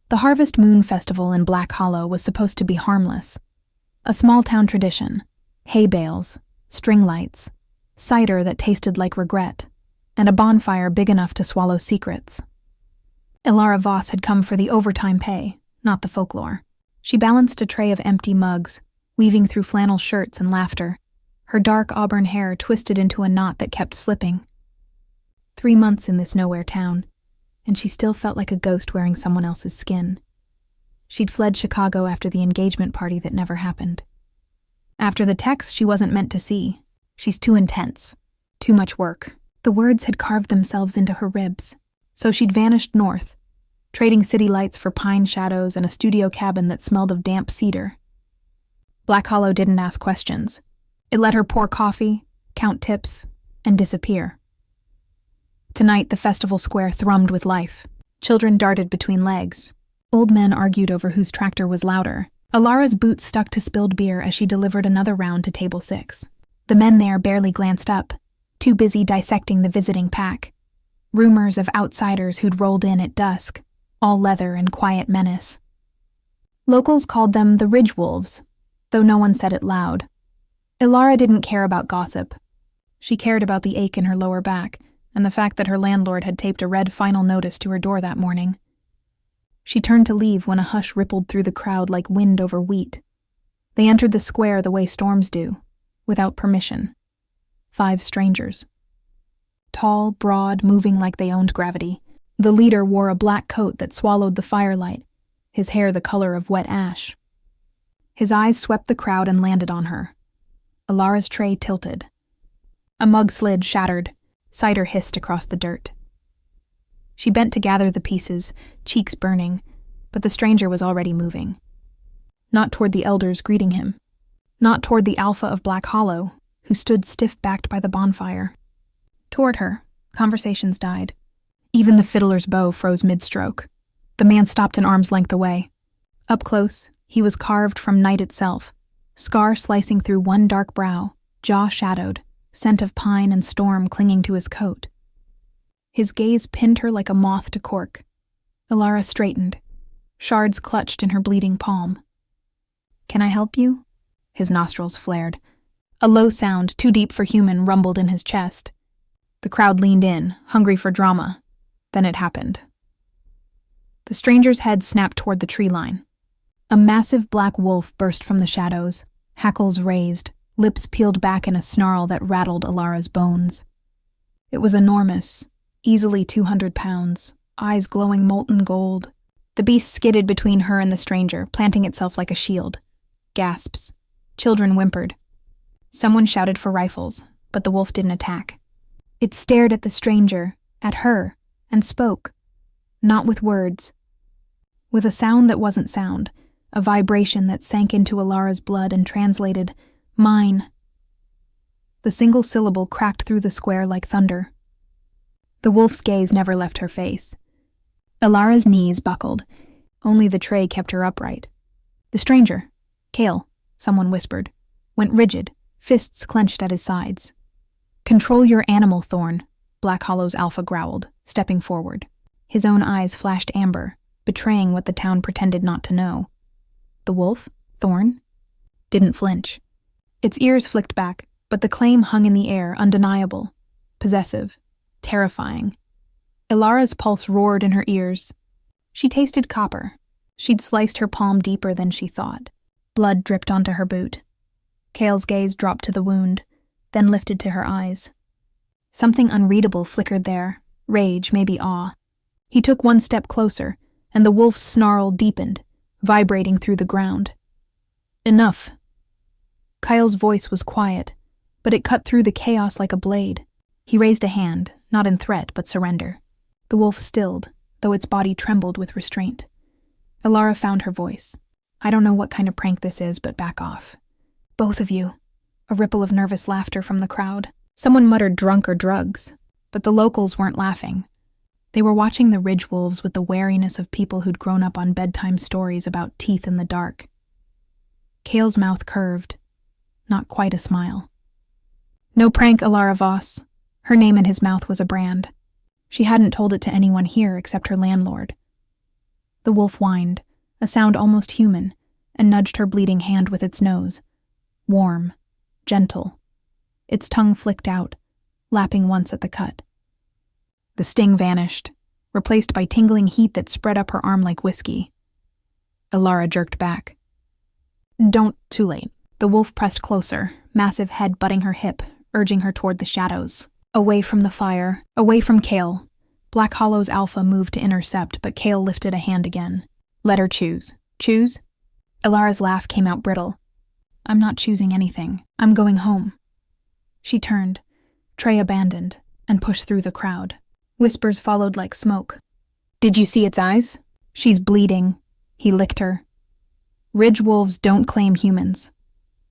The Harvest Moon Festival in Black Hollow was supposed to be harmless. A small-town tradition, hay bales, string lights, cider that tasted like regret, and a bonfire big enough to swallow secrets. Elara Voss had come for the overtime pay, not the folklore. She balanced a tray of empty mugs, weaving through flannel shirts and laughter, her dark auburn hair twisted into a knot that kept slipping. 3 months in this nowhere town, and she still felt like a ghost wearing someone else's skin. She'd fled Chicago after the engagement party that never happened. After the text she wasn't meant to see. She's too intense. Too much work. The words had carved themselves into her ribs. So she'd vanished north, trading city lights for pine shadows and a studio cabin that smelled of damp cedar. Black Hollow didn't ask questions. It let her pour coffee, count tips, and disappear. Tonight, the festival square thrummed with life. Children darted between legs. Old men argued over whose tractor was louder. Elara's boots stuck to spilled beer as she delivered another round to table 6. The men there barely glanced up, too busy dissecting the visiting pack. Rumors of outsiders who'd rolled in at dusk, all leather and quiet menace. Locals called them the Ridge Wolves, though no one said it loud. Elara didn't care about gossip. She cared about the ache in her lower back, and the fact that her landlord had taped a red final notice to her door that morning. She turned to leave when a hush rippled through the crowd like wind over wheat. They entered the square the way storms do, without permission. 5 strangers. Tall, broad, moving like they owned gravity. The leader wore a black coat that swallowed the firelight, his hair the color of wet ash. His eyes swept the crowd and landed on her. Elara's tray tilted. A mug slid, shattered. Cider hissed across the dirt. She bent to gather the pieces, cheeks burning, but the stranger was already moving. Not toward the elders greeting him. Not toward the alpha of Black Hollow, who stood stiff-backed by the bonfire. Toward her, conversations died. Even the fiddler's bow froze mid-stroke. The man stopped an arm's length away. Up close, he was carved from night itself, scar slicing through one dark brow, jaw shadowed, scent of pine and storm clinging to his coat. His gaze pinned her like a moth to cork. Elara straightened, shards clutched in her bleeding palm. "Can I help you?" His nostrils flared. A low sound, too deep for human, rumbled in his chest. The crowd leaned in, hungry for drama. Then it happened. The stranger's head snapped toward the tree line. A massive black wolf burst from the shadows, hackles raised, lips peeled back in a snarl that rattled Elara's bones. It was enormous, easily 200 pounds, eyes glowing molten gold. The beast skidded between her and the stranger, planting itself like a shield. Gasps. Children whimpered. Someone shouted for rifles, but the wolf didn't attack. It stared at the stranger, at her, and spoke. Not with words. With a sound that wasn't sound, a vibration that sank into Elara's blood and translated, "Mine." The single syllable cracked through the square like thunder. The wolf's gaze never left her face. Elara's knees buckled. Only the tray kept her upright. The stranger, Kael, someone whispered, went rigid, fists clenched at his sides. "Control your animal, Thorne," Black Hollow's alpha growled, stepping forward. His own eyes flashed amber, betraying what the town pretended not to know. The wolf, Thorne, didn't flinch. Its ears flicked back, but the claim hung in the air, undeniable, possessive, terrifying. Elara's pulse roared in her ears. She tasted copper. She'd sliced her palm deeper than she thought. Blood dripped onto her boot. Kael's gaze dropped to the wound, then lifted to her eyes. Something unreadable flickered there, rage, maybe awe. He took one step closer, and the wolf's snarl deepened, vibrating through the ground. "Enough." Kael's voice was quiet, but it cut through the chaos like a blade. He raised a hand, not in threat but surrender. The wolf stilled, though its body trembled with restraint. Elara found her voice. "I don't know what kind of prank this is, but back off. Both of you." A ripple of nervous laughter from the crowd. Someone muttered drunk or drugs, but the locals weren't laughing. They were watching the Ridge Wolves with the wariness of people who'd grown up on bedtime stories about teeth in the dark. Kael's mouth curved. Not quite a smile. "No prank, Elara Voss." Her name in his mouth was a brand. She hadn't told it to anyone here except her landlord. The wolf whined, a sound almost human, and nudged her bleeding hand with its nose. Warm, gentle. Its tongue flicked out, lapping once at the cut. The sting vanished, replaced by tingling heat that spread up her arm like whiskey. Elara jerked back. Don't, too late. The wolf pressed closer, massive head butting her hip, urging her toward the shadows. Away from the fire, away from Kael. Black Hollow's alpha moved to intercept, but Kael lifted a hand again. Let her choose. Choose? Elara's laugh came out brittle. I'm not choosing anything. I'm going home. She turned, tray abandoned, and pushed through the crowd. Whispers followed like smoke. Did you see its eyes? She's bleeding. He licked her. Ridge wolves don't claim humans.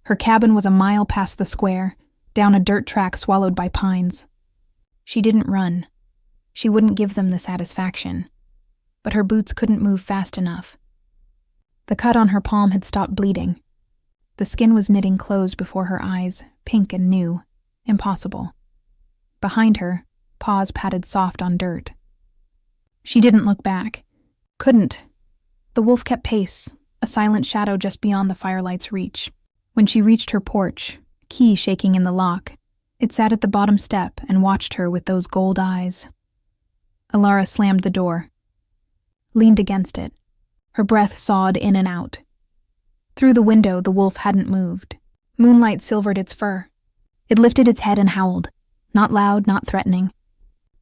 Her cabin was a mile past the square, down a dirt track swallowed by pines. She didn't run. She wouldn't give them the satisfaction. But her boots couldn't move fast enough. The cut on her palm had stopped bleeding. The skin was knitting closed before her eyes, pink and new. Impossible. Behind her, paws patted soft on dirt. She didn't look back. Couldn't. The wolf kept pace, a silent shadow just beyond the firelight's reach. When she reached her porch, key shaking in the lock, it sat at the bottom step and watched her with those gold eyes. Elara slammed the door, leaned against it, her breath sawed in and out. Through the window, the wolf hadn't moved. Moonlight silvered its fur. It lifted its head and howled, not loud, not threatening.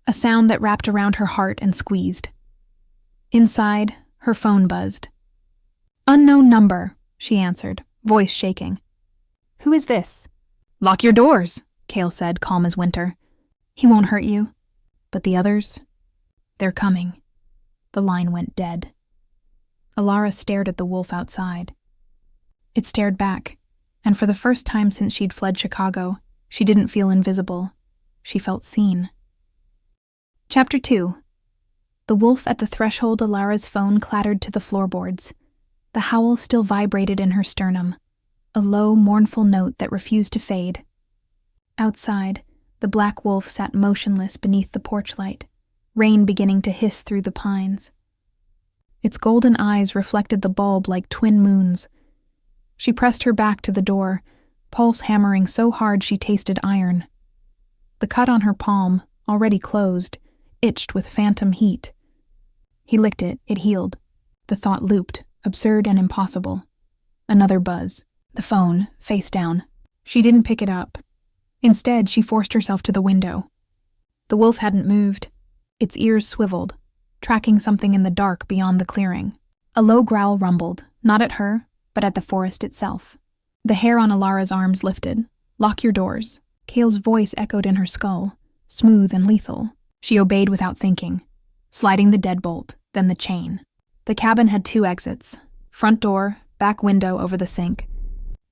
A sound that wrapped around her heart and squeezed. Inside, her phone buzzed. Unknown number, she answered, voice shaking. Who is this? Lock your doors, Kael said, calm as winter. He won't hurt you. But the others? They're coming. The line went dead. Elara stared at the wolf outside. It stared back, and for the first time since she'd fled Chicago, she didn't feel invisible. She felt seen. Chapter 2. The wolf at the threshold. Elara's phone clattered to the floorboards. The howl still vibrated in her sternum, a low, mournful note that refused to fade. Outside, the black wolf sat motionless beneath the porch light, rain beginning to hiss through the pines. Its golden eyes reflected the bulb like twin moons. She pressed her back to the door, pulse hammering so hard she tasted iron. The cut on her palm, already closed, itched with phantom heat. He licked it, it healed. The thought looped, absurd and impossible. Another buzz. The phone, face down. She didn't pick it up. Instead, she forced herself to the window. The wolf hadn't moved. Its ears swiveled, tracking something in the dark beyond the clearing. A low growl rumbled, not at her, but at the forest itself. The hair on Elara's arms lifted. Lock your doors. Kael's voice echoed in her skull, smooth and lethal. She obeyed without thinking, sliding the deadbolt, then the chain. The cabin had 2 exits, front door, back window over the sink.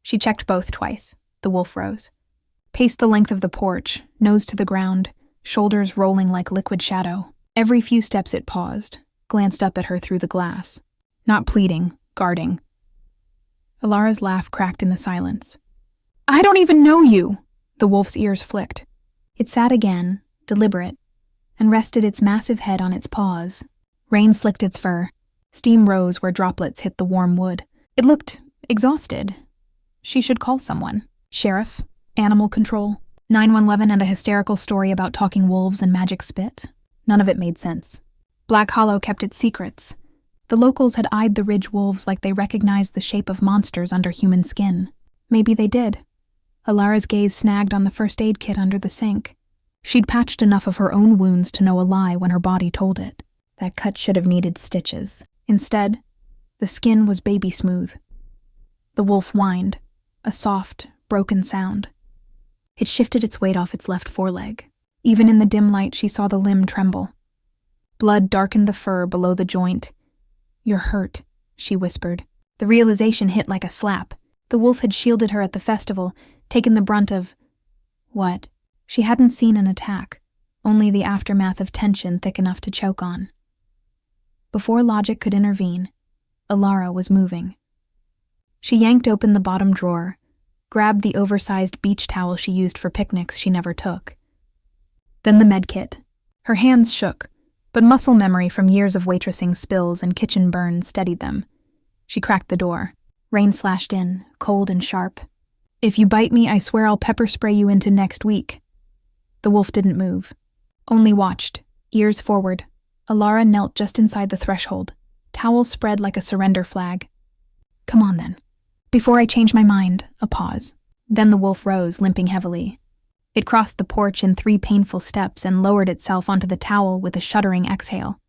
She checked both twice. The wolf rose. Paced the length of the porch, nose to the ground, shoulders rolling like liquid shadow. Every few steps it paused, glanced up at her through the glass. Not pleading, guarding. Elara's laugh cracked in the silence. I don't even know you! The wolf's ears flicked. It sat again, deliberate, and rested its massive head on its paws. Rain slicked its fur. Steam rose where droplets hit the warm wood. It looked exhausted. She should call someone. Sheriff, animal control, 911 and a hysterical story about talking wolves and magic spit. None of it made sense. Black Hollow kept its secrets. The locals had eyed the ridge wolves like they recognized the shape of monsters under human skin. Maybe they did. Elara's gaze snagged on the first aid kit under the sink. She'd patched enough of her own wounds to know a lie when her body told it. That cut should have needed stitches. Instead, the skin was baby smooth. The wolf whined, a soft, broken sound. It shifted its weight off its left foreleg. Even in the dim light, she saw the limb tremble. Blood darkened the fur below the joint. You're hurt, she whispered. The realization hit like a slap. The wolf had shielded her at the festival, taken the brunt of... what? She hadn't seen an attack, only the aftermath of tension thick enough to choke on. Before logic could intervene, Elara was moving. She yanked open the bottom drawer, grabbed the oversized beach towel she used for picnics she never took. Then the med kit. Her hands shook, but muscle memory from years of waitressing spills and kitchen burns steadied them. She cracked the door. Rain slashed in, cold and sharp. "If you bite me, I swear I'll pepper spray you into next week." The wolf didn't move, only watched, ears forward. Elara knelt just inside the threshold, towel spread like a surrender flag. "Come on, then. Before I change my mind," a pause. Then the wolf rose, limping heavily. It crossed the porch in 3 painful steps and lowered itself onto the towel with a shuddering exhale.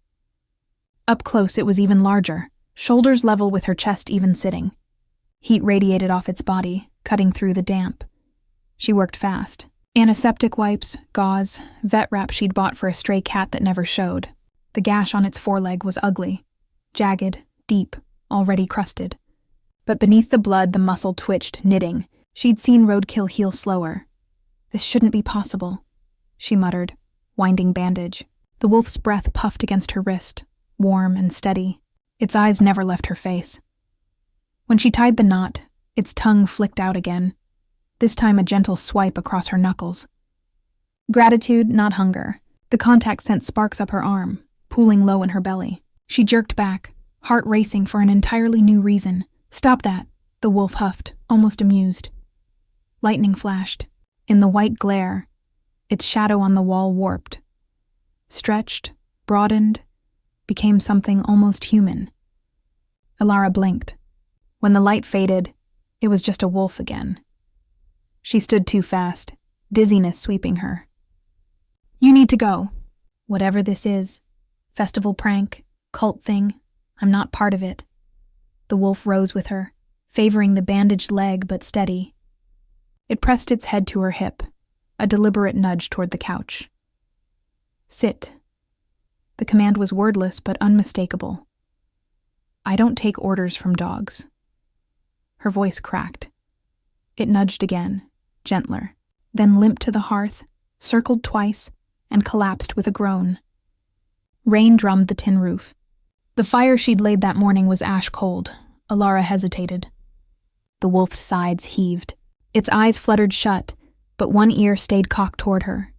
Up close, it was even larger, shoulders level with her chest even sitting. Heat radiated off its body, cutting through the damp. She worked fast. Antiseptic wipes, gauze, vet wrap she'd bought for a stray cat that never showed. The gash on its foreleg was ugly, jagged, deep, already crusted. But beneath the blood, the muscle twitched, knitting. She'd seen roadkill heal slower. "This shouldn't be possible," she muttered, winding bandage. The wolf's breath puffed against her wrist, warm and steady. Its eyes never left her face. When she tied the knot, its tongue flicked out again, this time a gentle swipe across her knuckles. Gratitude, not hunger. The contact sent sparks up her arm, pooling low in her belly. She jerked back, heart racing for an entirely new reason. "Stop that," the wolf huffed, almost amused. Lightning flashed. In the white glare, its shadow on the wall warped. Stretched, broadened, became something almost human. Elara blinked. When the light faded, it was just a wolf again. She stood too fast, dizziness sweeping her. "You need to go. Whatever this is, festival prank, cult thing, I'm not part of it." The wolf rose with her, favoring the bandaged leg but steady. It pressed its head to her hip, a deliberate nudge toward the couch. "Sit." The command was wordless but unmistakable. "I don't take orders from dogs." Her voice cracked. It nudged again, gentler, then limped to the hearth, circled twice, and collapsed with a groan. Rain drummed the tin roof. The fire she'd laid that morning was ash cold. Elara hesitated. The wolf's sides heaved. Its eyes fluttered shut, but one ear stayed cocked toward her.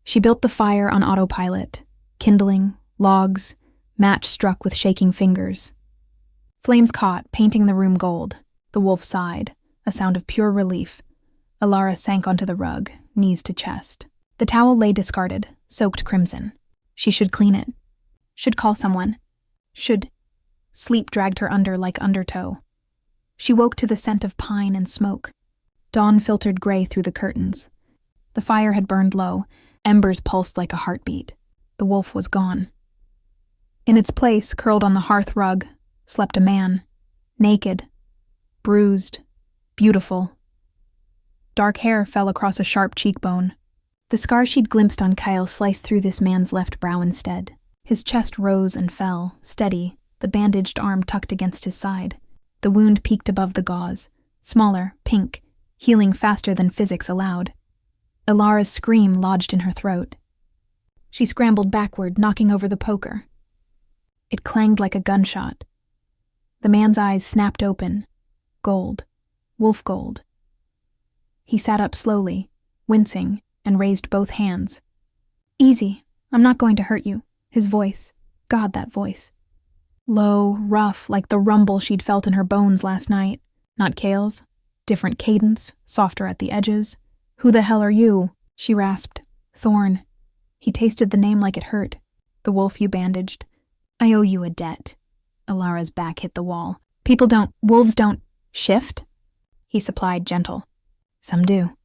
She built the fire on autopilot, kindling, logs, match struck with shaking fingers. Flames caught, painting the room gold. The wolf sighed, a sound of pure relief. Elara sank onto the rug, knees to chest. The towel lay discarded, soaked crimson. She should clean it. Should call someone. Should. Sleep dragged her under like undertow. She woke to the scent of pine and smoke. Dawn filtered gray through the curtains. The fire had burned low. Embers pulsed like a heartbeat. The wolf was gone. In its place, curled on the hearth rug, slept a man. Naked. Bruised. Beautiful. Dark hair fell across a sharp cheekbone. The scar she'd glimpsed on Kael sliced through this man's left brow instead. His chest rose and fell, steady, the bandaged arm tucked against his side. The wound peaked above the gauze, smaller, pink, healing faster than physics allowed. Elara's scream lodged in her throat. She scrambled backward, knocking over the poker. It clanged like a gunshot. The man's eyes snapped open. Gold. Wolf gold. He sat up slowly, wincing, and raised both hands. "Easy. I'm not going to hurt you." His voice. God, that voice. Low, rough, like the rumble she'd felt in her bones last night. Not Kael's. Different cadence, softer at the edges. "Who the hell are you?" she rasped. "Thorne." He tasted the name like it hurt. "The wolf you bandaged." "I owe you a debt." Elara's back hit the wall. Wolves don't shift?" He supplied, gentle. "Some do."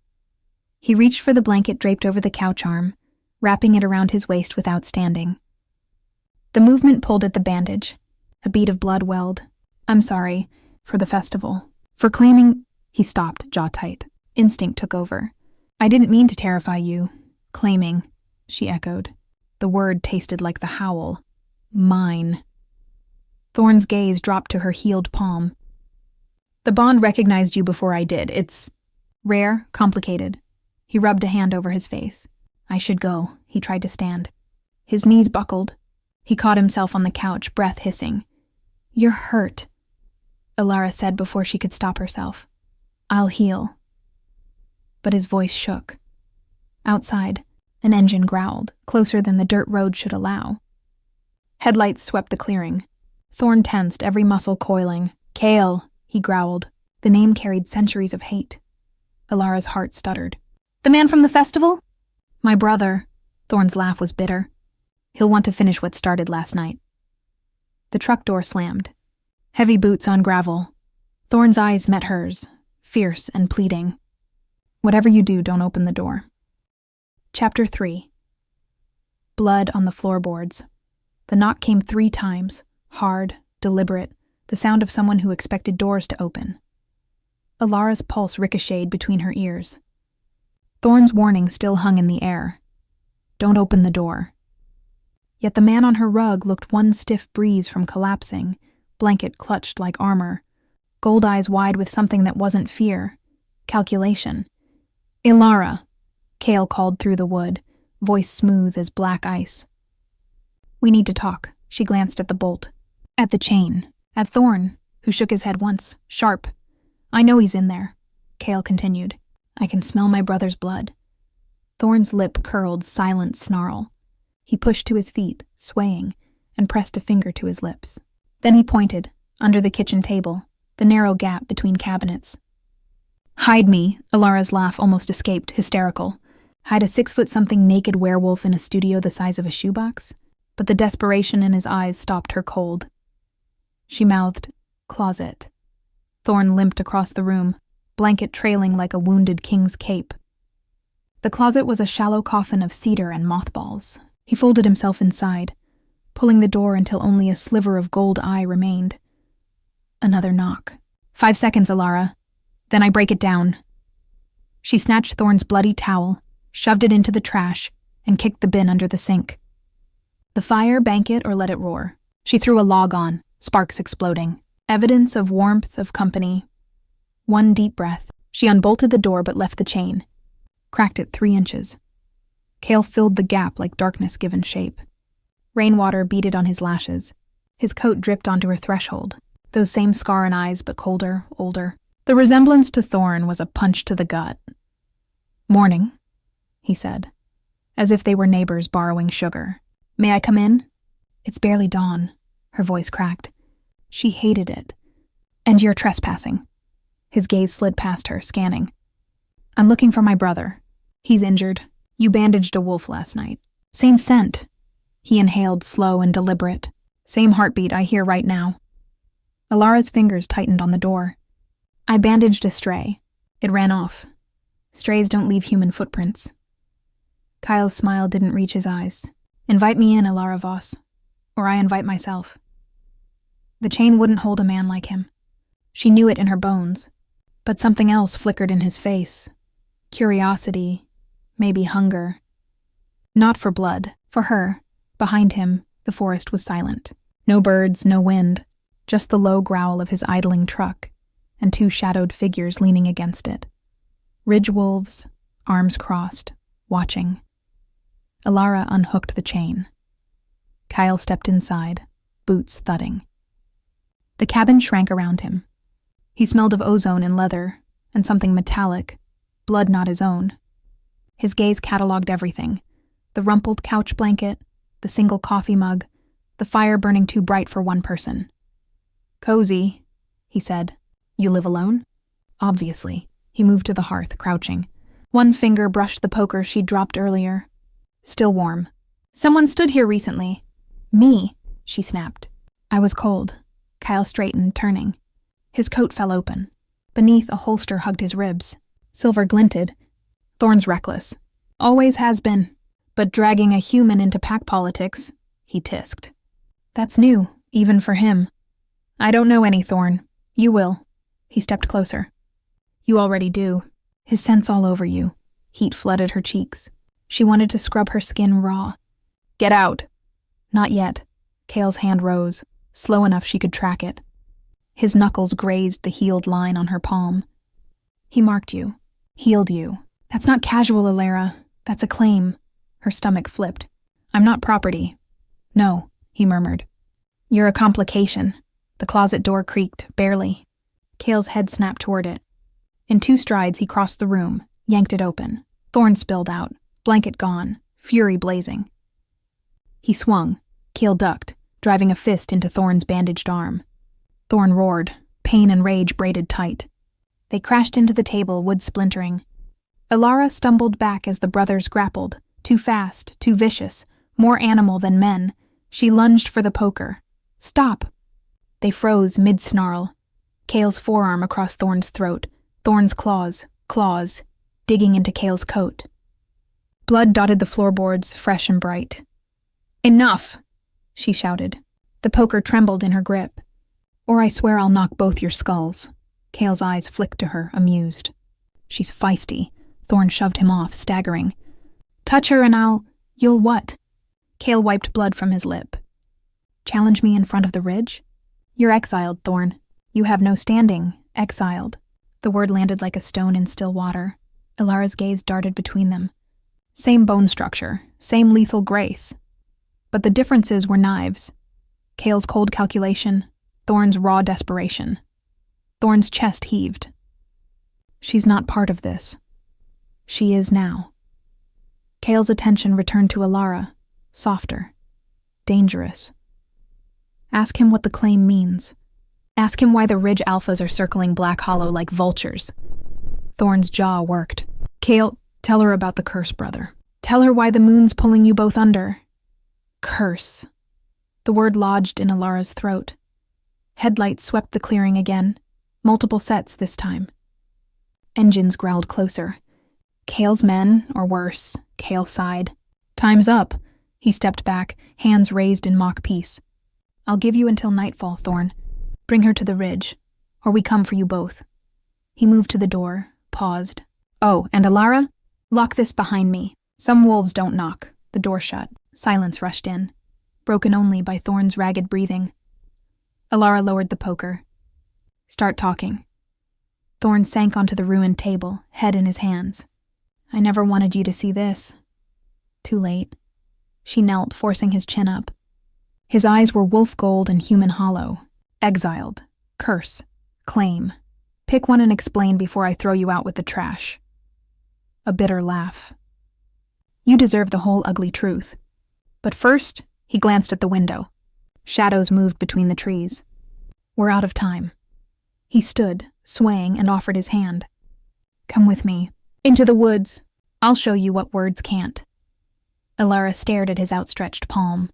He reached for the blanket draped over the couch arm, wrapping it around his waist without standing. The movement pulled at the bandage. A bead of blood welled. "I'm sorry. For the festival. For claiming—" He stopped, jaw tight. Instinct took over. "I didn't mean to terrify you. Claiming," she echoed. The word tasted like the howl. "Mine." Thorne's gaze dropped to her healed palm. "The bond recognized you before I did. It's rare, complicated." He rubbed a hand over his face. "I should go." He tried to stand. His knees buckled. He caught himself on the couch, breath hissing. "You're hurt," Elara said before she could stop herself. "I'll heal." But his voice shook. Outside, an engine growled, closer than the dirt road should allow. Headlights swept the clearing. Thorne tensed, every muscle coiling. "Kael," he growled. The name carried centuries of hate. Elara's heart stuttered. "The man from the festival?" "My brother." Thorne's laugh was bitter. "He'll want to finish what started last night." The truck door slammed. Heavy boots on gravel. Thorne's eyes met hers, fierce and pleading. "Whatever you do, don't open the door." Chapter 3. Blood on the floorboards. The knock came 3 times, hard, deliberate, the sound of someone who expected doors to open. Elara's pulse ricocheted between her ears. Thorne's warning still hung in the air. "Don't open the door." Yet the man on her rug looked one stiff breeze from collapsing, blanket clutched like armor, gold eyes wide with something that wasn't fear, calculation. "Elara," Kael called through the wood, voice smooth as black ice. "We need to talk." She glanced at the bolt, at the chain, at Thorne, who shook his head once, sharp. "I know he's in there," Kael continued. "I can smell my brother's blood." Thorne's lip curled, silent snarl. He pushed to his feet, swaying, and pressed a finger to his lips. Then he pointed, under the kitchen table, the narrow gap between cabinets. "Hide me," Elara's laugh almost escaped, hysterical. Hide a 6-foot-something naked werewolf in a studio the size of a shoebox? But the desperation in his eyes stopped her cold. She mouthed, "Closet." Thorne limped across the room, blanket trailing like a wounded king's cape. The closet was a shallow coffin of cedar and mothballs. He folded himself inside, pulling the door until only a sliver of gold eye remained. Another knock. 5 seconds, Elara. Then I break it down." She snatched Thorne's bloody towel, shoved it into the trash, and kicked the bin under the sink. The fire, bank it or let it roar. She threw a log on, sparks exploding. Evidence of warmth, of company. One deep breath. She unbolted the door but left the chain. Cracked it 3 inches. Kael filled the gap like darkness given shape. Rainwater beaded on his lashes. His coat dripped onto her threshold. Those same scar and eyes, but colder, older. The resemblance to Thorne was a punch to the gut. "Morning," he said, as if they were neighbors borrowing sugar. "May I come in?" "It's barely dawn," her voice cracked. She hated it. "And you're trespassing." His gaze slid past her, scanning. "I'm looking for my brother. He's injured. You bandaged a wolf last night." "Same scent." He inhaled, slow and deliberate. "Same heartbeat I hear right now." Elara's fingers tightened on the door. "I bandaged a stray. It ran off. Strays don't leave human footprints." Kyle's smile didn't reach his eyes. "Invite me in, Elara Voss, or I invite myself." The chain wouldn't hold a man like him. She knew it in her bones, but something else flickered in his face. Curiosity, maybe hunger. Not for blood, for her. Behind him, the forest was silent. No birds, no wind, just the low growl of his idling truck, and 2 shadowed figures leaning against it. Ridge wolves, arms crossed, watching. Elara unhooked the chain. Kael stepped inside, boots thudding. The cabin shrank around him. He smelled of ozone and leather, and something metallic, blood not his own. His gaze catalogued everything. The rumpled couch blanket, the single coffee mug, the fire burning too bright for one person. "Cozy," he said. "You live alone?" Obviously. He moved to the hearth, crouching. One finger brushed the poker she'd dropped earlier. Still warm. "Someone stood here recently." "Me," she snapped. "I was cold." Kael straightened, turning. His coat fell open. Beneath, a holster hugged his ribs. Silver glinted. "Thorne's reckless. Always has been. But dragging a human into pack politics," he tisked. "That's new, even for him." "I don't know any Thorne. You will." He stepped closer. "You already do." His scent's all over you. Heat flooded her cheeks. She wanted to scrub her skin raw. "Get out." "Not yet." Kael's hand rose, slow enough she could track it. His knuckles grazed the healed line on her palm. "He marked you. Healed you. That's not casual, Elara. That's a claim." Her stomach flipped. "I'm not property." "No," he murmured. "You're a complication." The closet door creaked, barely. Kael's head snapped toward it. In 2 strides, he crossed the room, yanked it open. Thorne spilled out, blanket gone, fury blazing. He swung. Kael ducked, driving a fist into Thorne's bandaged arm. Thorne roared, pain and rage braided tight. They crashed into the table, wood splintering. Elara stumbled back as the brothers grappled, too fast, too vicious, more animal than men. She lunged for the poker. Stop! They froze mid-snarl. Kael's forearm across Thorne's throat, Thorne's claws, digging into Kael's coat. Blood dotted the floorboards, fresh and bright. Enough! She shouted. The poker trembled in her grip. Or I swear I'll knock both your skulls. Kael's eyes flicked to her, amused. She's feisty. Thorne shoved him off, staggering. Touch her and you'll what? Kael wiped blood from his lip. Challenge me in front of the ridge? You're exiled, Thorne. You have no standing. Exiled. The word landed like a stone in still water. Elara's gaze darted between them. Same bone structure, same lethal grace. But the differences were knives. Kael's cold calculation, Thorne's raw desperation. Thorne's chest heaved. She's not part of this. She is now. Kael's attention returned to Elara, softer, dangerous. Ask him what the claim means. Ask him why the Ridge Alphas are circling Black Hollow like vultures. Thorne's jaw worked. Kael, tell her about the curse, brother. Tell her why the moon's pulling you both under. Curse. The word lodged in Elara's throat. Headlights swept the clearing again, multiple sets this time. Engines growled closer. Kael's men, or worse, Kael sighed. Time's up. He stepped back, hands raised in mock peace. I'll give you until nightfall, Thorne. Bring her to the ridge, or we come for you both. He moved to the door, paused. Oh, and Elara? Lock this behind me. Some wolves don't knock. The door shut. Silence rushed in, broken only by Thorne's ragged breathing. Elara lowered the poker. Start talking. Thorne sank onto the ruined table, head in his hands. I never wanted you to see this. Too late. She knelt, forcing his chin up. His eyes were wolf gold and human hollow. Exiled. Curse. Claim. Pick one and explain before I throw you out with the trash. A bitter laugh. You deserve the whole ugly truth. But first, he glanced at the window. Shadows moved between the trees. We're out of time. He stood, swaying, and offered his hand. Come with me. Into the woods. I'll show you what words can't. Elara stared at his outstretched palm.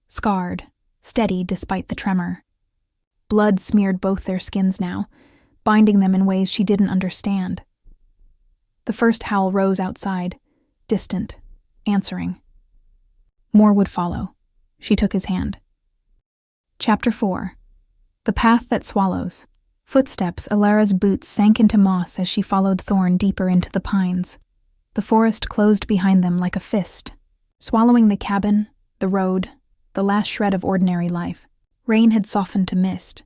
Scarred, steady despite the tremor. Blood smeared both their skins now, binding them in ways she didn't understand. The first howl rose outside, distant, answering. More would follow. She took his hand. Chapter 4. The Path That Swallows. Footsteps, Elara's boots sank into moss as she followed Thorne deeper into the pines. The forest closed behind them like a fist, swallowing the cabin, the road, the last shred of ordinary life. Rain had softened to mist.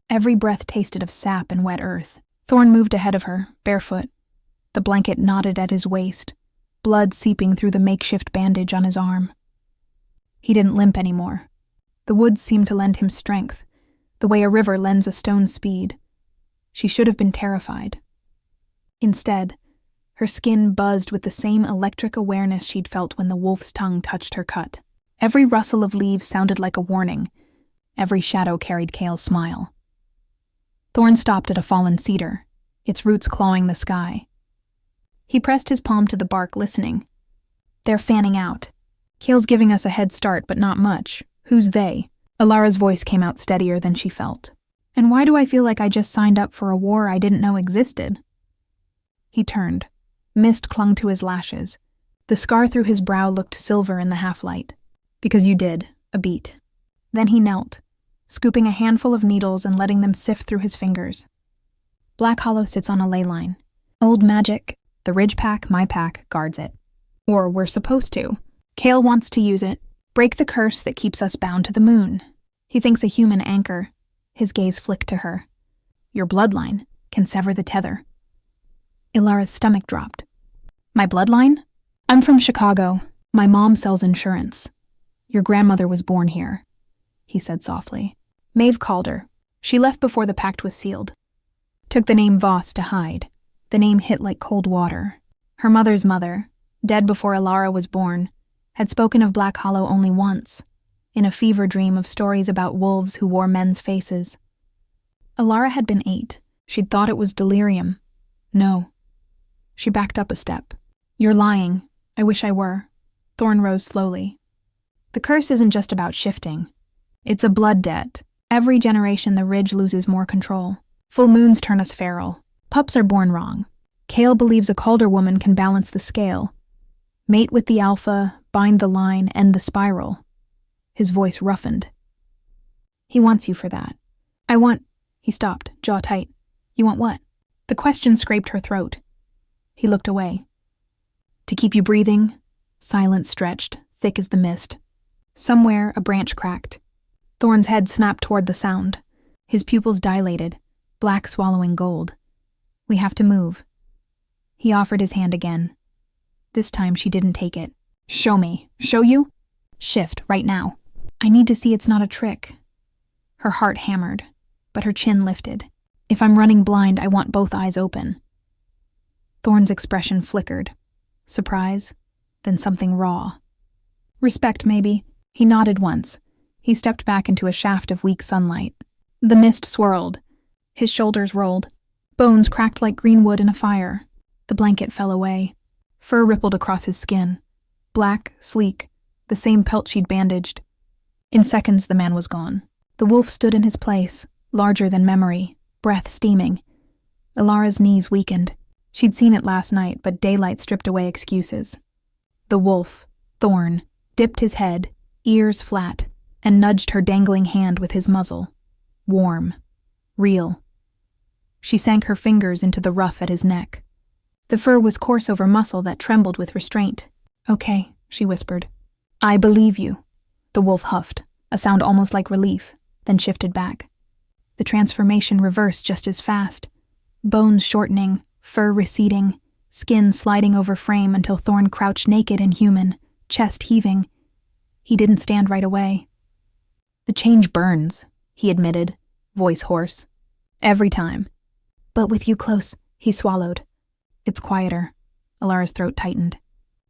Every breath tasted of sap and wet earth. Thorne moved ahead of her, barefoot. The blanket knotted at his waist, blood seeping through the makeshift bandage on his arm. He didn't limp anymore. The woods seemed to lend him strength, the way a river lends a stone speed. She should have been terrified. Instead, her skin buzzed with the same electric awareness she'd felt when the wolf's tongue touched her cut. Every rustle of leaves sounded like a warning. Every shadow carried Kael's smile. Thorne stopped at a fallen cedar, its roots clawing the sky. He pressed his palm to the bark, listening. They're fanning out. Kael's giving us a head start, but not much. Who's they? Elara's voice came out steadier than she felt. And why do I feel like I just signed up for a war I didn't know existed? He turned. Mist clung to his lashes. The scar through his brow looked silver in the half-light. Because you did. A beat. Then he knelt, scooping a handful of needles and letting them sift through his fingers. Black Hollow sits on a ley line. Old magic, the Ridge Pack, my pack, guards it. Or we're supposed to. Kael wants to use it, break the curse that keeps us bound to the moon. He thinks a human anchor. His gaze flicked to her. Your bloodline can sever the tether. Elara's stomach dropped. My bloodline? I'm from Chicago. My mom sells insurance. Your grandmother was born here, he said softly. Maeve Calder. She left before the pact was sealed. Took the name Voss to hide. The name hit like cold water. Her mother's mother, dead before Elara was born, had spoken of Black Hollow only once. in a fever dream of stories about wolves who wore men's faces. Elara had been 8. She'd thought it was delirium. No. She backed up a step. You're lying. I wish I were. Thorne rose slowly. The curse isn't just about shifting. It's a blood debt. Every generation the ridge loses more control. Full moons turn us feral. Pups are born wrong. Kael believes a Calder woman can balance the scale. Mate with the alpha, bind the line, end the spiral. His voice roughened. He wants you for that. He stopped, jaw tight. You want what? The question scraped her throat. He looked away. To keep you breathing. Silence stretched, thick as the mist. Somewhere, a branch cracked. Thorne's head snapped toward the sound. His pupils dilated, black swallowing gold. We have to move. He offered his hand again. This time she didn't take it. Show me. Show you? Shift, right now. I need to see it's not a trick. Her heart hammered, but her chin lifted. If I'm running blind, I want both eyes open. Thorne's expression flickered. Surprise, then something raw. Respect, maybe. He nodded once. He stepped back into a shaft of weak sunlight. The mist swirled. His shoulders rolled. Bones cracked like green wood in a fire. The blanket fell away. Fur rippled across his skin. Black, sleek, the same pelt she'd bandaged. In seconds, the man was gone. The wolf stood in his place, larger than memory, breath steaming. Elara's knees weakened. She'd seen it last night, but daylight stripped away excuses. The wolf, Thorne, dipped his head, ears flat, and nudged her dangling hand with his muzzle. Warm. Real. She sank her fingers into the ruff at his neck. The fur was coarse over muscle that trembled with restraint. Okay, she whispered. I believe you. The wolf huffed, a sound almost like relief, then shifted back. The transformation reversed just as fast. Bones shortening, fur receding, skin sliding over frame until Thorne crouched naked and human, chest heaving. He didn't stand right away. The change burns, he admitted, voice hoarse. Every time. But with you close, he swallowed. It's quieter. Elara's throat tightened.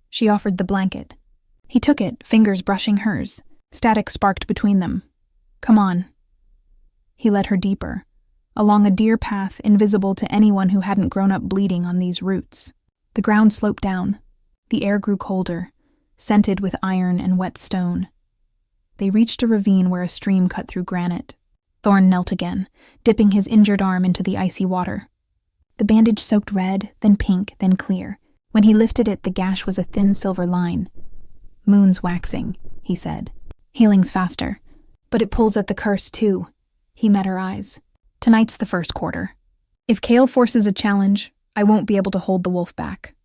She offered the blanket. He took it, fingers brushing hers. Static sparked between them. Come on. He led her deeper, along a deer path invisible to anyone who hadn't grown up bleeding on these roots. The ground sloped down. The air grew colder, scented with iron and wet stone. They reached a ravine where a stream cut through granite. Thorne knelt again, dipping his injured arm into the icy water. The bandage soaked red, then pink, then clear. When he lifted it, the gash was a thin silver line. Moon's waxing, he said. Healing's faster. But it pulls at the curse, too. He met her eyes. Tonight's the first quarter. If Kael forces a challenge, I won't be able to hold the wolf back.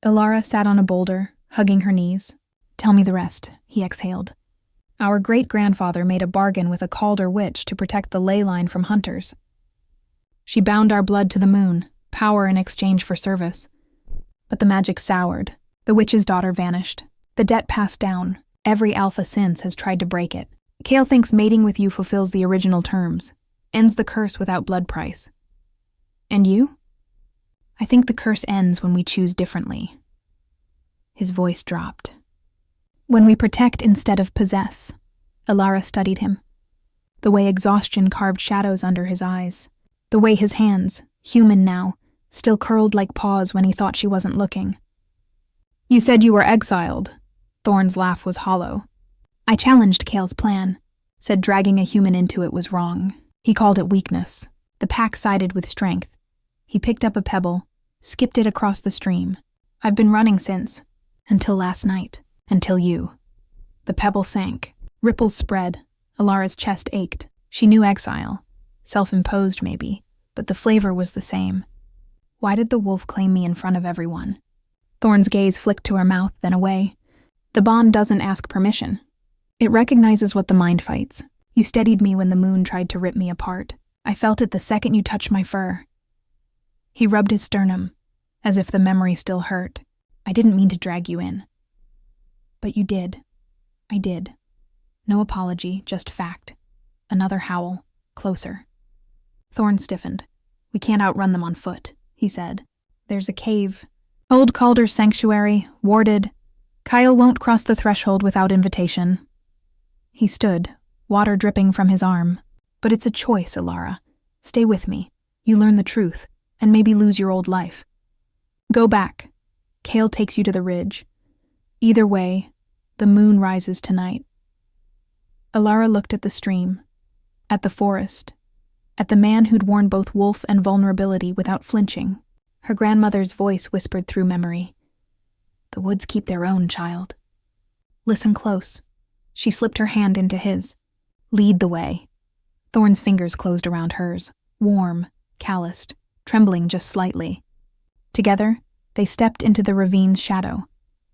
Elara sat on a boulder, hugging her knees. Tell me the rest, he exhaled. Our great-grandfather made a bargain with a Calder witch to protect the ley line from hunters. She bound our blood to the moon, power in exchange for service. But the magic soured. The witch's daughter vanished. The debt passed down. Every alpha since has tried to break it. Kael thinks mating with you fulfills the original terms, ends the curse without blood price. And you? I think the curse ends when we choose differently. His voice dropped. When we protect instead of possess. Elara studied him. The way exhaustion carved shadows under his eyes. The way his hands, human now, still curled like paws when he thought she wasn't looking. You said you were exiled. Thorne's laugh was hollow. I challenged Kael's plan, said dragging a human into it was wrong. He called it weakness. The pack sided with strength. He picked up a pebble, skipped it across the stream. I've been running since. Until last night. Until you. The pebble sank. Ripples spread. Elara's chest ached. She knew exile. Self-imposed, maybe, but the flavor was the same. Why did the wolf claim me in front of everyone? Thorne's gaze flicked to her mouth, then away. The bond doesn't ask permission. It recognizes what the mind fights. You steadied me when the moon tried to rip me apart. I felt it the second you touched my fur. He rubbed his sternum, as if the memory still hurt. I didn't mean to drag you in. But you did. I did. No apology, just fact. Another howl, closer. Thorne stiffened. We can't outrun them on foot, he said. There's a cave. Old Calder's sanctuary, warded. Kael won't cross the threshold without invitation. He stood, water dripping from his arm. But it's a choice, Elara. Stay with me. You learn the truth, and maybe lose your old life. Go back. Kael takes you to the ridge. Either way, the moon rises tonight. Elara looked at the stream, at the forest, at the man who'd worn both wolf and vulnerability without flinching. Her grandmother's voice whispered through memory. The woods keep their own, child. Listen close. She slipped her hand into his. Lead the way. Thorne's fingers closed around hers, warm, calloused, trembling just slightly. Together, they stepped into the ravine's shadow,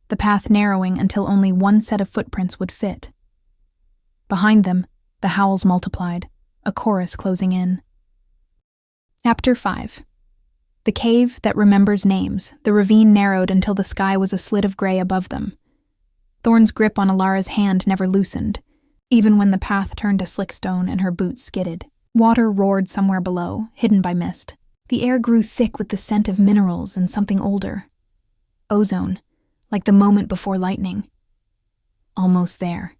the path narrowing until only one set of footprints would fit. Behind them, the howls multiplied, a chorus closing in. Chapter 5. The cave that remembers names, the ravine narrowed until the sky was a slit of gray above them. Thorne's grip on Elara's hand never loosened, even when the path turned to slick stone and her boots skidded. Water roared somewhere below, hidden by mist. The air grew thick with the scent of minerals and something older. Ozone, like the moment before lightning. Almost there,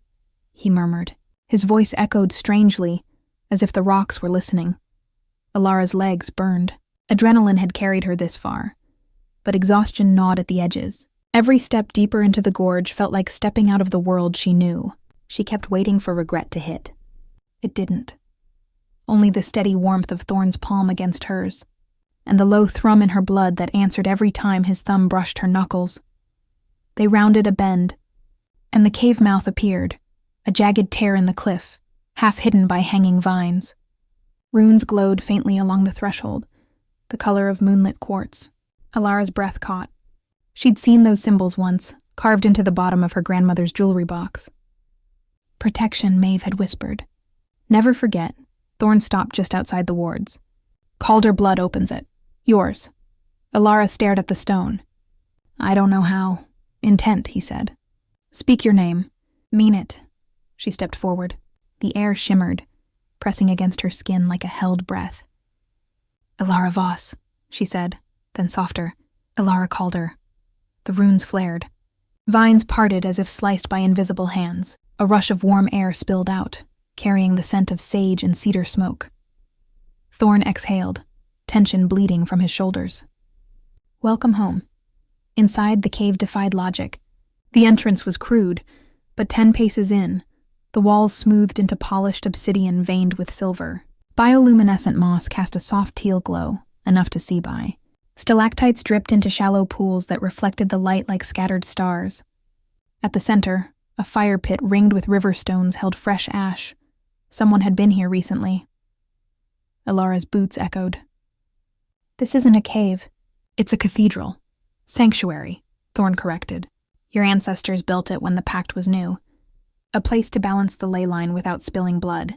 he murmured. His voice echoed strangely, as if the rocks were listening. Elara's legs burned. Adrenaline had carried her this far, but exhaustion gnawed at the edges. Every step deeper into the gorge felt like stepping out of the world she knew. She kept waiting for regret to hit. It didn't. Only the steady warmth of Thorne's palm against hers, and the low thrum in her blood that answered every time his thumb brushed her knuckles. They rounded a bend, and the cave mouth appeared, a jagged tear in the cliff, half hidden by hanging vines. Runes glowed faintly along the threshold, the color of moonlit quartz. Elara's breath caught. She'd seen those symbols once, carved into the bottom of her grandmother's jewelry box. Protection, Maeve had whispered. Never forget. Thorne stopped just outside the wards. Calder blood opens it. Yours. Elara stared at the stone. I don't know how. Intent, he said. Speak your name. Mean it. She stepped forward. The air shimmered, pressing against her skin like a held breath. Elara Voss, she said, then softer. Elara Calder. The runes flared. Vines parted as if sliced by invisible hands. A rush of warm air spilled out, carrying the scent of sage and cedar smoke. Thorne exhaled, tension bleeding from his shoulders. Welcome home. Inside, the cave defied logic. The entrance was crude, but 10 paces in, the walls smoothed into polished obsidian veined with silver. Bioluminescent moss cast a soft teal glow, enough to see by. Stalactites dripped into shallow pools that reflected the light like scattered stars. At the center, a fire pit ringed with river stones held fresh ash. Someone had been here recently. Elara's boots echoed. This isn't a cave. It's a cathedral. Sanctuary, Thorne corrected. Your ancestors built it when the pact was new. A place to balance the ley line without spilling blood.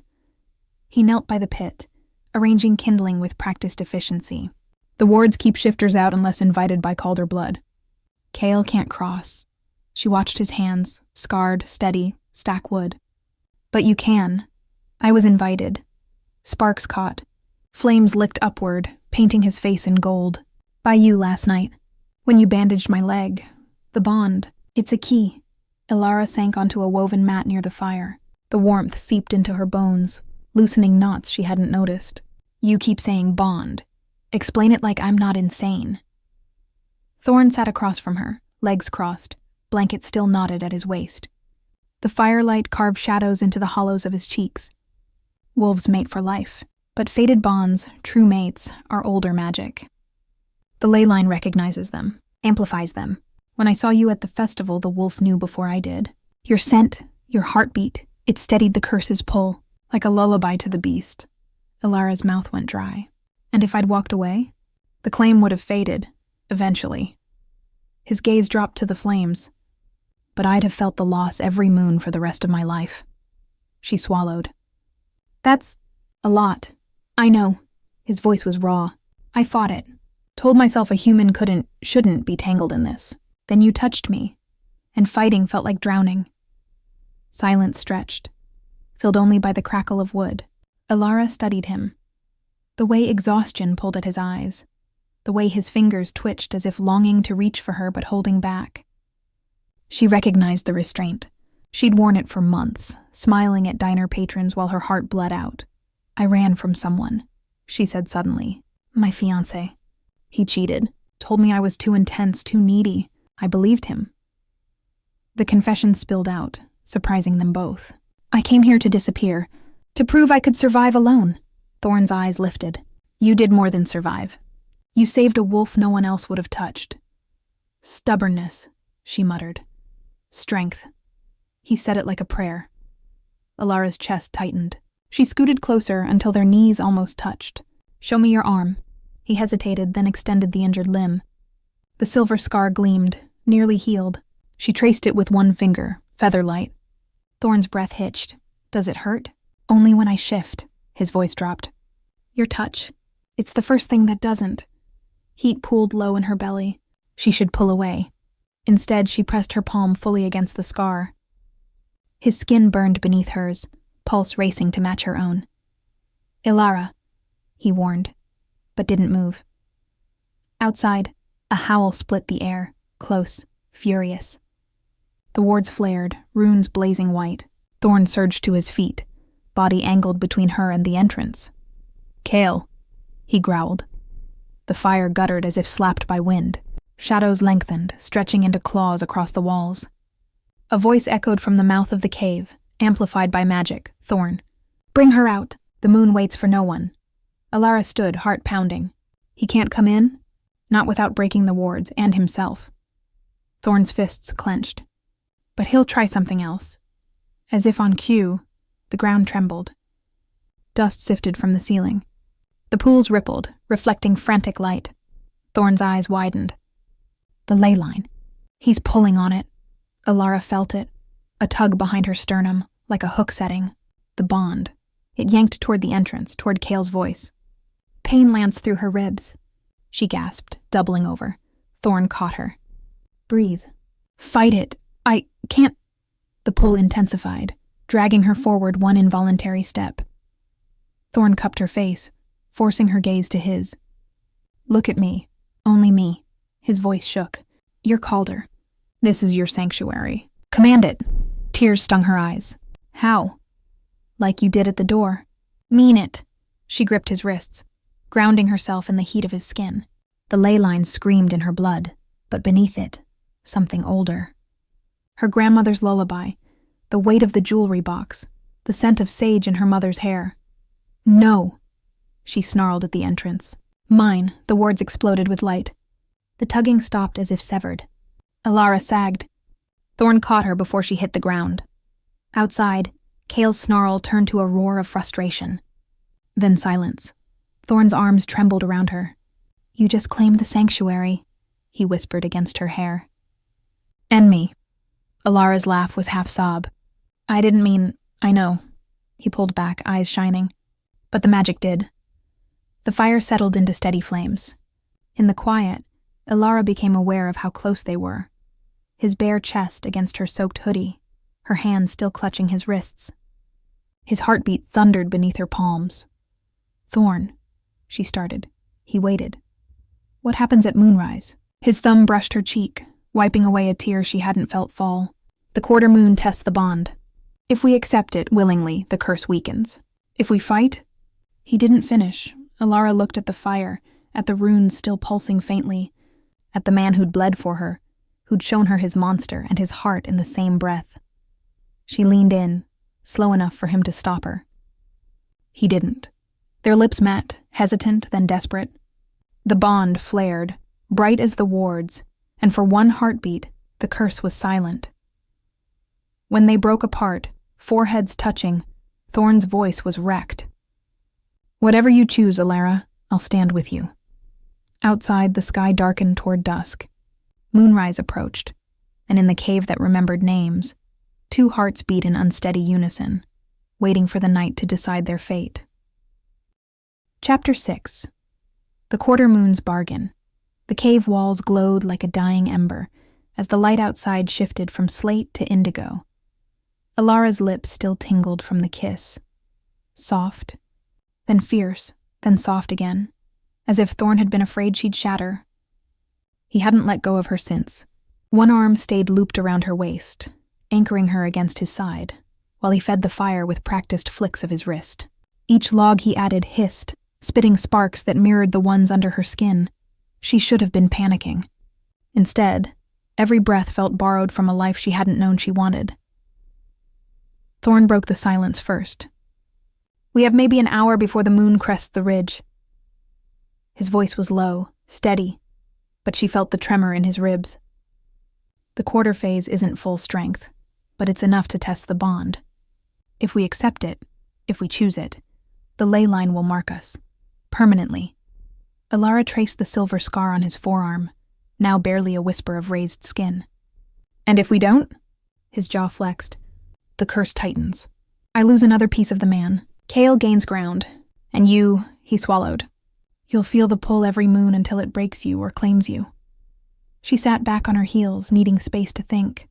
He knelt by the pit, arranging kindling with practiced efficiency. The wards keep shifters out unless invited by Calder blood. Kael can't cross. She watched his hands, scarred, steady, stack wood. But you can. I was invited. Sparks caught. Flames licked upward, painting his face in gold. By you last night. When you bandaged my leg. The bond. It's a key. Elara sank onto a woven mat near the fire. The warmth seeped into her bones, loosening knots she hadn't noticed. You keep saying bond. Explain it like I'm not insane. Thorne sat across from her, legs crossed, blanket still knotted at his waist. The firelight carved shadows into the hollows of his cheeks. Wolves mate for life, but fated bonds, true mates, are older magic. The ley line recognizes them, amplifies them. When I saw you at the festival, the wolf knew before I did. Your scent, your heartbeat, it steadied the curse's pull, like a lullaby to the beast. Elara's mouth went dry. And if I'd walked away, the claim would have faded, eventually. His gaze dropped to the flames, but I'd have felt the loss every moon for the rest of my life. She swallowed. That's a lot. I know. His voice was raw. I fought it. Told myself a human shouldn't be tangled in this. Then you touched me, and fighting felt like drowning. Silence stretched, filled only by the crackle of wood. Elara studied him. The way exhaustion pulled at his eyes, the way his fingers twitched as if longing to reach for her but holding back. She recognized the restraint, She'd worn it for months, smiling at diner patrons while her heart bled out. "I ran from someone," she said suddenly. "My fiancé. He cheated, told me I was too intense, too needy. I believed him." The confession spilled out, surprising them both. "I came here to disappear, to prove I could survive alone." Thorne's eyes lifted. "You did more than survive. You saved a wolf no one else would have touched." "Stubbornness," she muttered. "Strength." He said it like a prayer. Elara's chest tightened. She scooted closer until their knees almost touched. "Show me your arm." He hesitated, then extended the injured limb. The silver scar gleamed, nearly healed. She traced it with one finger, feather-light. Thorne's breath hitched. "Does it hurt?" "Only when I shift." His voice dropped. "Your touch. It's the first thing that doesn't." Heat pooled low in her belly. She should pull away. Instead, she pressed her palm fully against the scar. His skin burned beneath hers, pulse racing to match her own. "Elara," he warned, but didn't move. Outside, a howl split the air, close, furious. The wards flared, runes blazing white. Thorne surged to his feet, body angled between her and the entrance. "Kael," he growled. The fire guttered as if slapped by wind. Shadows lengthened, stretching into claws across the walls. A voice echoed from the mouth of the cave, amplified by magic. "Thorne. Bring her out. The moon waits for no one." Elara stood, heart pounding. "He can't come in?" "Not without breaking the wards, and himself." Thorne's fists clenched. "But he'll try something else." As if on cue, the ground trembled. Dust sifted from the ceiling. The pools rippled, reflecting frantic light. Thorne's eyes widened. The ley line. He's pulling on it. Elara felt it, a tug behind her sternum, like a hook setting. The bond. It yanked toward the entrance, toward Kael's voice. Pain lanced through her ribs. She gasped, doubling over. Thorne caught her. "Breathe. Fight it. I can't." The pull intensified, dragging her forward one involuntary step. Thorne cupped her face, forcing her gaze to his. "Look at me. Only me." His voice shook. "You're Calder. This is your sanctuary. Command it." Tears stung her eyes. "How?" "Like you did at the door." "Mean it." She gripped his wrists, grounding herself in the heat of his skin. The ley line screamed in her blood, but beneath it, something older. Her grandmother's lullaby, the weight of the jewelry box, the scent of sage in her mother's hair. "No," she snarled at the entrance. "Mine," the words exploded with light. The tugging stopped as if severed. Elara sagged. Thorne caught her before she hit the ground. Outside, Kael's snarl turned to a roar of frustration. Then silence. Thorne's arms trembled around her. "You just claimed the sanctuary," he whispered against her hair. "And me." Elara's laugh was half sob. "I didn't mean, I know." He pulled back, eyes shining. But the magic did. The fire settled into steady flames. In the quiet, Elara became aware of how close they were. His bare chest against her soaked hoodie, her hands still clutching his wrists. His heartbeat thundered beneath her palms. "Thorne," she started. He waited. "What happens at moonrise?" His thumb brushed her cheek, wiping away a tear she hadn't felt fall. "The quarter moon tests the bond. If we accept it willingly, the curse weakens. If we fight?" He didn't finish. Elara looked at the fire, at the runes still pulsing faintly, at the man who'd bled for her, who'd shown her his monster and his heart in the same breath. She leaned in, slow enough for him to stop her. He didn't. Their lips met, hesitant, then desperate. The bond flared, bright as the wards, and for one heartbeat, the curse was silent. When they broke apart, foreheads touching, Thorne's voice was wrecked. "Whatever you choose, Elara, I'll stand with you." Outside, the sky darkened toward dusk. Moonrise approached, and in the cave that remembered names, two hearts beat in unsteady unison, waiting for the night to decide their fate. Chapter 6. The quarter moon's bargain. The cave walls glowed like a dying ember as the light outside shifted from slate to indigo. Elara's lips still tingled from the kiss. Soft, then fierce, then soft again, as if Thorne had been afraid she'd shatter. He hadn't let go of her since. One arm stayed looped around her waist, anchoring her against his side, while he fed the fire with practiced flicks of his wrist. Each log he added hissed, spitting sparks that mirrored the ones under her skin. She should have been panicking. Instead, every breath felt borrowed from a life she hadn't known she wanted. Thorne broke the silence first. "We have maybe an hour before the moon crests the ridge." His voice was low, steady, but she felt the tremor in his ribs. "The quarter phase isn't full strength, but it's enough to test the bond. If we accept it, if we choose it, the ley line will mark us. Permanently." Elara traced the silver scar on his forearm, now barely a whisper of raised skin. "And if we don't?" His jaw flexed. "The curse tightens. I lose another piece of the man. Kael gains ground. And you," he swallowed. "You'll feel the pull every moon until it breaks you or claims you." She sat back on her heels, needing space to think.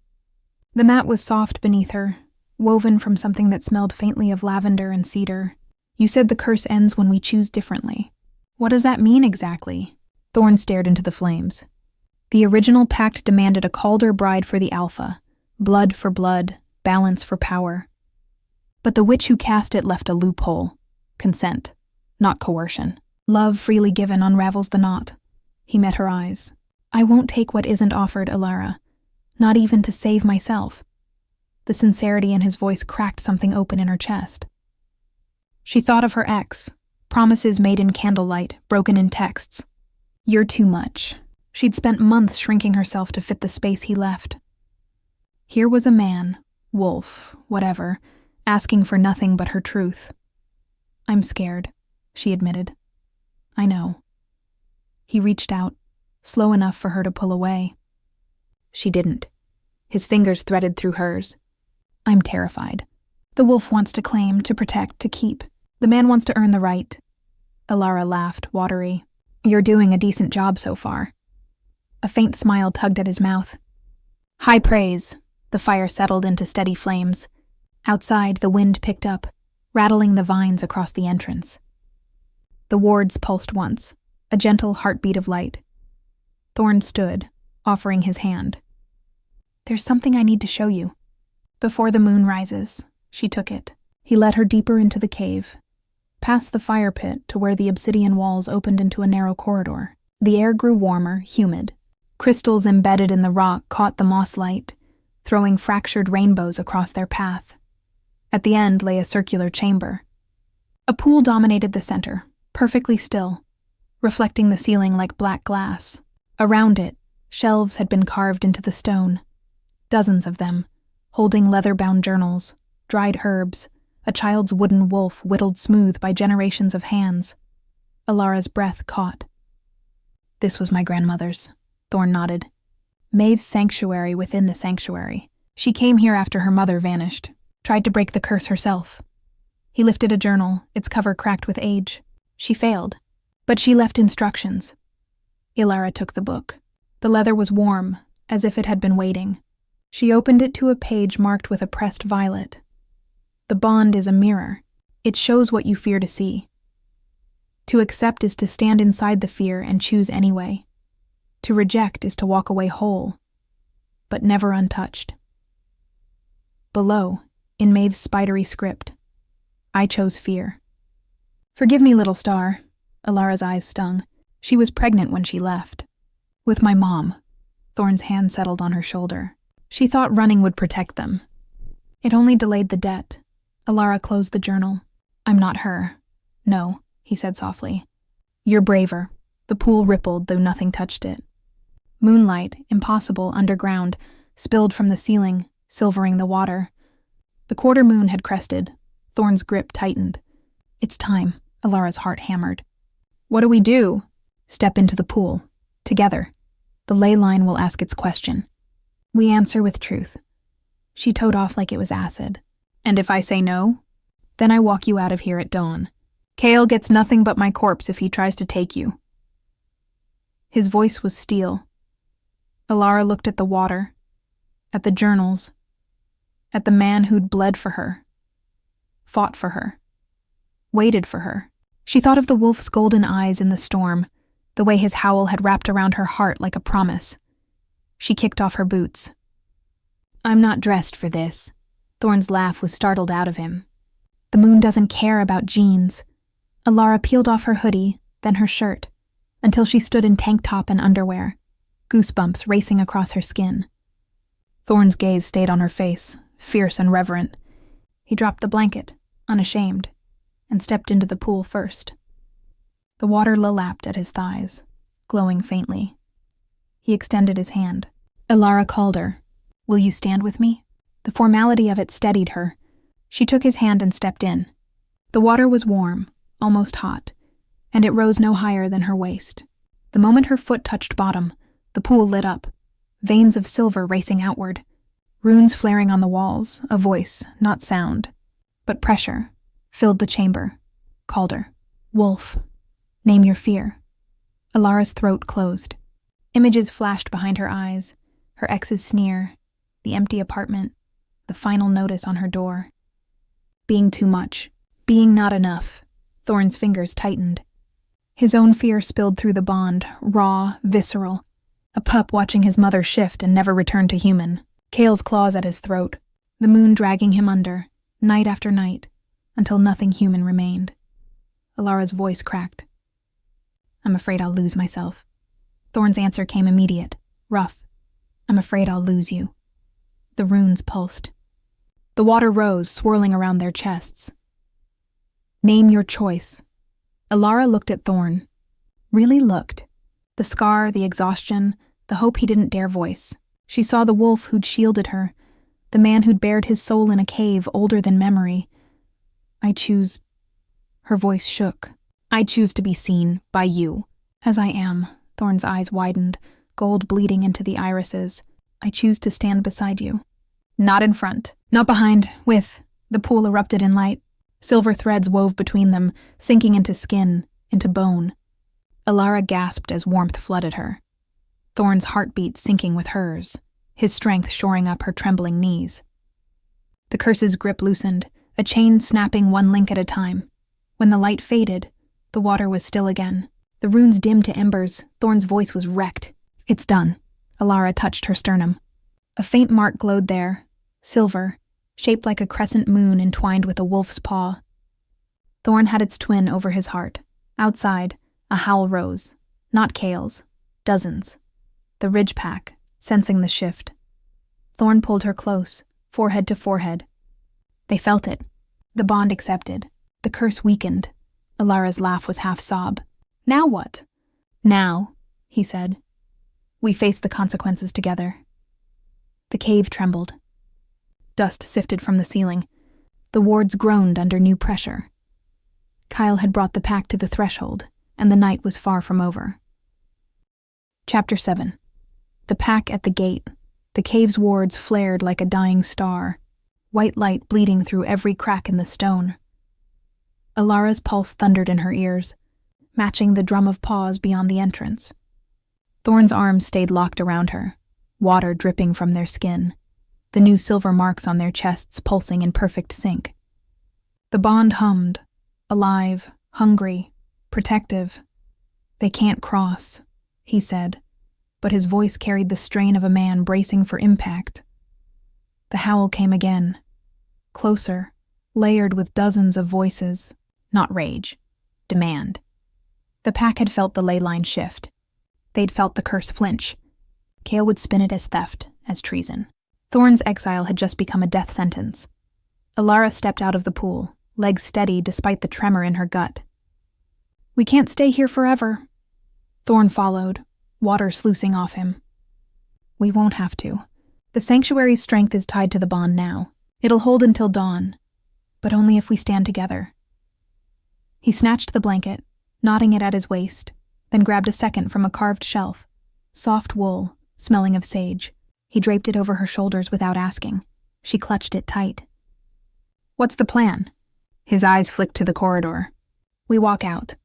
The mat was soft beneath her, woven from something that smelled faintly of lavender and cedar. "You said the curse ends when we choose differently. What does that mean exactly?" Thorne stared into the flames. The original pact demanded a Calder bride for the Alpha, blood for blood, balance for power. But the witch who cast it left a loophole: consent, not coercion. "Love freely given unravels the knot." He met her eyes. "I won't take what isn't offered, Elara, not even to save myself." The sincerity in his voice cracked something open in her chest. She thought of her ex, promises made in candlelight, broken in texts. "You're too much." She'd spent months shrinking herself to fit the space he left. Here was a man, wolf, whatever, asking for nothing but her truth. "I'm scared," she admitted. "I know." He reached out, slow enough for her to pull away. She didn't. His fingers threaded through hers. "I'm terrified. The wolf wants to claim, to protect, to keep. The man wants to earn the right." Elara laughed, watery. "You're doing a decent job so far." A faint smile tugged at his mouth. High praise. The fire settled into steady flames. Outside, the wind picked up, rattling the vines across the entrance. The wards pulsed once, a gentle heartbeat of light. Thorne stood, offering his hand. "There's something I need to show you." "Before the moon rises." She took it. He led her deeper into the cave, past the fire pit to where the obsidian walls opened into a narrow corridor. The air grew warmer, humid. Crystals embedded in the rock caught the moss light, throwing fractured rainbows across their path. At the end lay a circular chamber. A pool dominated the center, perfectly still, reflecting the ceiling like black glass. Around it, shelves had been carved into the stone, dozens of them, holding leather-bound journals, dried herbs, a child's wooden wolf whittled smooth by generations of hands. Elara's breath caught. "This was my grandmother's," Thorne nodded. "Maeve's sanctuary within the sanctuary. She came here after her mother vanished, tried to break the curse herself." He lifted a journal, its cover cracked with age. "She failed, but she left instructions." Elara took the book. The leather was warm, as if it had been waiting. She opened it to a page marked with a pressed violet. "The bond is a mirror. It shows what you fear to see. To accept is to stand inside the fear and choose anyway. To reject is to walk away whole, but never untouched." Below, in Maeve's spidery script, "I chose fear." "Forgive me, little star." Elara's eyes stung. "She was pregnant when she left." "With my mom." Thorne's hand settled on her shoulder. She thought running would protect them. It only delayed the debt. Elara closed the journal. "I'm not her." "No," he said softly. "You're braver." The pool rippled, though nothing touched it. Moonlight, impossible underground, spilled from the ceiling, silvering the water. The quarter moon had crested. Thorne's grip tightened. "It's time," Elara's heart hammered. "What do we do?" "Step into the pool. Together. The ley line will ask its question. We answer with truth." She towed off like it was acid. "And if I say no? Then I walk you out of here at dawn. Kael gets nothing but my corpse if he tries to take you." His voice was steel. Elara looked at the water, at the journals, at the man who'd bled for her, fought for her, waited for her. She thought of the wolf's golden eyes in the storm, the way his howl had wrapped around her heart like a promise. She kicked off her boots. I'm not dressed for this. Thorne's laugh was startled out of him. The moon doesn't care about jeans. Elara peeled off her hoodie, then her shirt, until she stood in tank top and underwear, goosebumps racing across her skin. Thorne's gaze stayed on her face, fierce and reverent. He dropped the blanket, unashamed, and stepped into the pool first. The water lapped at his thighs, glowing faintly. He extended his hand. Elara Calder, will you stand with me? The formality of it steadied her. She took his hand and stepped in. The water was warm, almost hot, and it rose no higher than her waist. The moment her foot touched bottom, the pool lit up, veins of silver racing outward, runes flaring on the walls, a voice, not sound, but pressure, filled the chamber. Calder. Wolf. Name your fear. Elara's throat closed. Images flashed behind her eyes, her ex's sneer, the empty apartment, the final notice on her door. Being too much. Being not enough. Thorne's fingers tightened. His own fear spilled through the bond, raw, visceral. A pup watching his mother shift and never return to human. Kael's claws at his throat, the moon dragging him under, night after night, until nothing human remained. Elara's voice cracked. I'm afraid I'll lose myself. Thorne's answer came immediate, rough. I'm afraid I'll lose you. The runes pulsed. The water rose, swirling around their chests. Name your choice. Elara looked at Thorne. Really looked. The scar, the exhaustion, the hope he didn't dare voice. She saw the wolf who'd shielded her, the man who'd bared his soul in a cave older than memory. I choose... Her voice shook. I choose to be seen by you. As I am. Thorne's eyes widened, gold bleeding into the irises. I choose to stand beside you. Not in front. Not behind. With. The pool erupted in light. Silver threads wove between them, sinking into skin, into bone. Elara gasped as warmth flooded her. Thorne's heartbeat sinking with hers, his strength shoring up her trembling knees. The curse's grip loosened, a chain snapping one link at a time. When the light faded, the water was still again. The runes dimmed to embers. Thorne's voice was wrecked. It's done. Elara touched her sternum. A faint mark glowed there, silver, shaped like a crescent moon entwined with a wolf's paw. Thorne had its twin over his heart. Outside, a howl rose. Not Kael's. Dozens. The ridge pack, sensing the shift. Thorne pulled her close, forehead to forehead. They felt it. The bond accepted. The curse weakened. Elara's laugh was half sob. Now what? Now, he said. We face the consequences together. The cave trembled. Dust sifted from the ceiling. The wards groaned under new pressure. Kael had brought the pack to the threshold, and the night was far from over. Chapter 7. The pack at the gate. The cave's wards flared like a dying star, white light bleeding through every crack in the stone. Elara's pulse thundered in her ears, matching the drum of paws beyond the entrance. Thorne's arms stayed locked around her, water dripping from their skin, the new silver marks on their chests pulsing in perfect sync. The bond hummed, alive, hungry, protective. They can't cross, he said, but his voice carried the strain of a man bracing for impact. The howl came again, closer, layered with dozens of voices, not rage, demand. The pack had felt the ley line shift. They'd felt the curse flinch. Kael would spin it as theft, as treason. Thorne's exile had just become a death sentence. Elara stepped out of the pool, legs steady despite the tremor in her gut. We can't stay here forever. Thorne followed, water sluicing off him. We won't have to. The sanctuary's strength is tied to the bond now. It'll hold until dawn, but only if we stand together. He snatched the blanket, knotting it at his waist, then grabbed a second from a carved shelf. Soft wool, smelling of sage. He draped it over her shoulders without asking. She clutched it tight. What's the plan? His eyes flicked to the corridor. We walk out.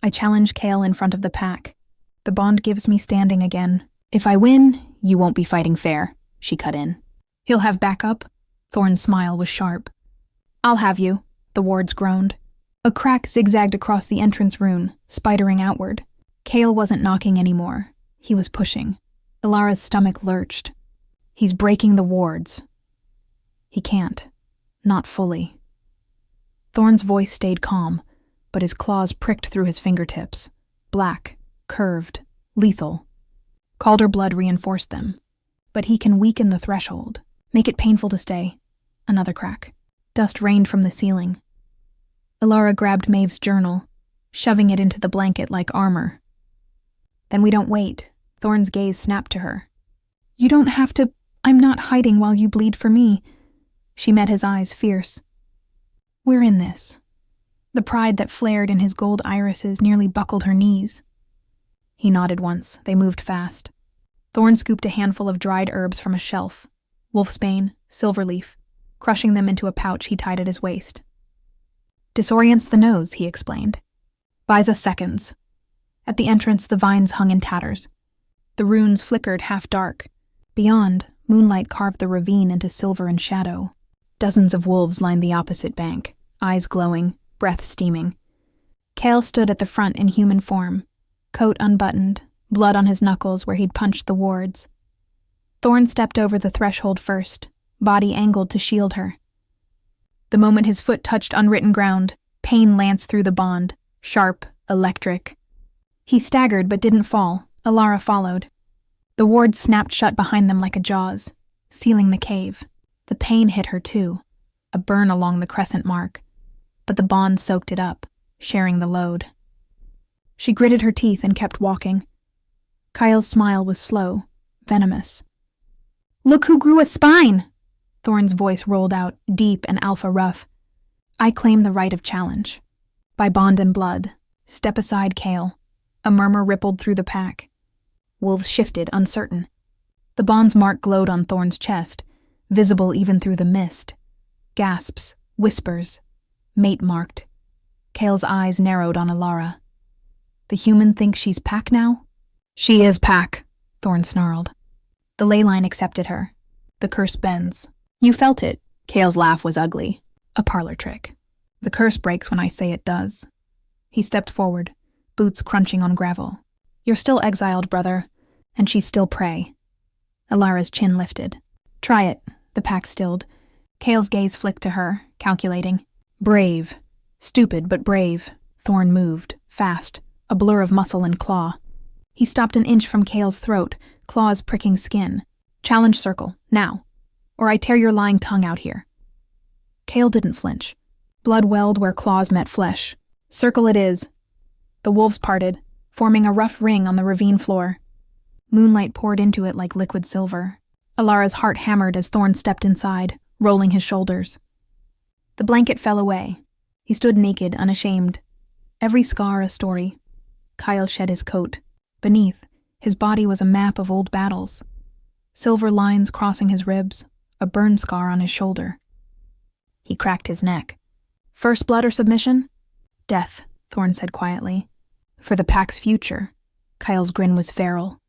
I challenge Kael in front of the pack. The bond gives me standing again. If I win, you won't be fighting fair, she cut in. He'll have backup? Thorne's smile was sharp. I'll have you, the wards groaned. A crack zigzagged across the entrance rune, spidering outward. Kael wasn't knocking anymore. He was pushing. Elara's stomach lurched. He's breaking the wards. He can't. Not fully. Thorne's voice stayed calm, but his claws pricked through his fingertips. Black, curved, lethal. Calder blood reinforced them. But he can weaken the threshold, make it painful to stay. Another crack. Dust rained from the ceiling. Elara grabbed Maeve's journal, shoving it into the blanket like armor. Then we don't wait. Thorne's gaze snapped to her. You don't have to. I'm not hiding while you bleed for me. She met his eyes, fierce. We're in this. The pride that flared in his gold irises nearly buckled her knees. He nodded once. They moved fast. Thorne scooped a handful of dried herbs from a shelf. Wolfsbane, silverleaf. Crushing them into a pouch he tied at his waist. Disorients the nose, he explained. Buys us seconds. At the entrance, the vines hung in tatters. The runes flickered half dark. Beyond, moonlight carved the ravine into silver and shadow. Dozens of wolves lined the opposite bank, eyes glowing, breath steaming. Kael stood at the front in human form, coat unbuttoned, blood on his knuckles where he'd punched the wards. Thorne stepped over the threshold first, body angled to shield her. The moment his foot touched unwritten ground, pain lanced through the bond, sharp, electric. He staggered but didn't fall. Elara followed. The wards snapped shut behind them like a jaws, sealing the cave. The pain hit her too, a burn along the crescent mark, but the bond soaked it up, sharing the load. She gritted her teeth and kept walking. Kael's smile was slow, venomous. Look who grew a spine! Thorne's voice rolled out, deep and alpha rough. I claim the right of challenge. By bond and blood. Step aside, Kael. A murmur rippled through the pack. Wolves shifted, uncertain. The bond's mark glowed on Thorne's chest, visible even through the mist. Gasps, whispers. Mate marked. Kael's eyes narrowed on Elara. The human thinks she's pack now? She is pack, Thorne snarled. The ley line accepted her. The curse bends. You felt it. Kael's laugh was ugly. A parlor trick. The curse breaks when I say it does. He stepped forward, boots crunching on gravel. You're still exiled, brother, and she's still prey. Elara's chin lifted. Try it, the pack stilled. Kael's gaze flicked to her, calculating. Brave. Stupid, but brave. Thorne moved, fast, a blur of muscle and claw. He stopped an inch from Kael's throat, claws pricking skin. Challenge circle, now, or I tear your lying tongue out here. Kael didn't flinch. Blood welled where claws met flesh. Circle it is. The wolves parted, forming a rough ring on the ravine floor. Moonlight poured into it like liquid silver. Elara's heart hammered as Thorne stepped inside, rolling his shoulders. The blanket fell away. He stood naked, unashamed. Every scar a story. Kael shed his coat. Beneath, his body was a map of old battles. Silver lines crossing his ribs, a burn scar on his shoulder. He cracked his neck. First blood or submission? Death, Thorne said quietly. For the pack's future. Kael's grin was feral.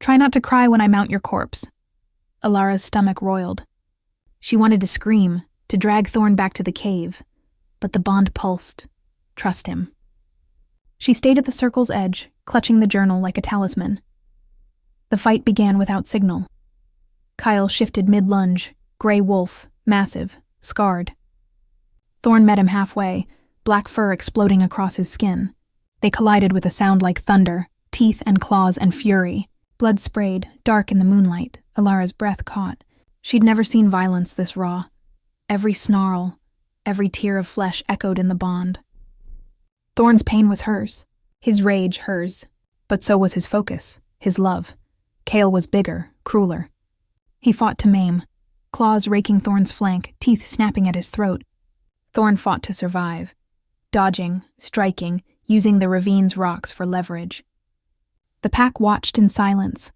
Try not to cry when I mount your corpse. Elara's stomach roiled. She wanted to scream, to drag Thorne back to the cave, but the bond pulsed. Trust him. She stayed at the circle's edge, clutching the journal like a talisman. The fight began without signal. Kael shifted mid-lunge, gray wolf, massive, scarred. Thorne met him halfway, black fur exploding across his skin. They collided with a sound like thunder, teeth and claws and fury. Blood sprayed, dark in the moonlight. Elara's breath caught. She'd never seen violence this raw. Every snarl, every tear of flesh echoed in the bond. Thorne's pain was hers, his rage hers, but so was his focus, his love. Kael was bigger, crueler. He fought to maim, claws raking Thorne's flank, teeth snapping at his throat. Thorne fought to survive, dodging, striking, using the ravine's rocks for leverage. The pack watched in silence,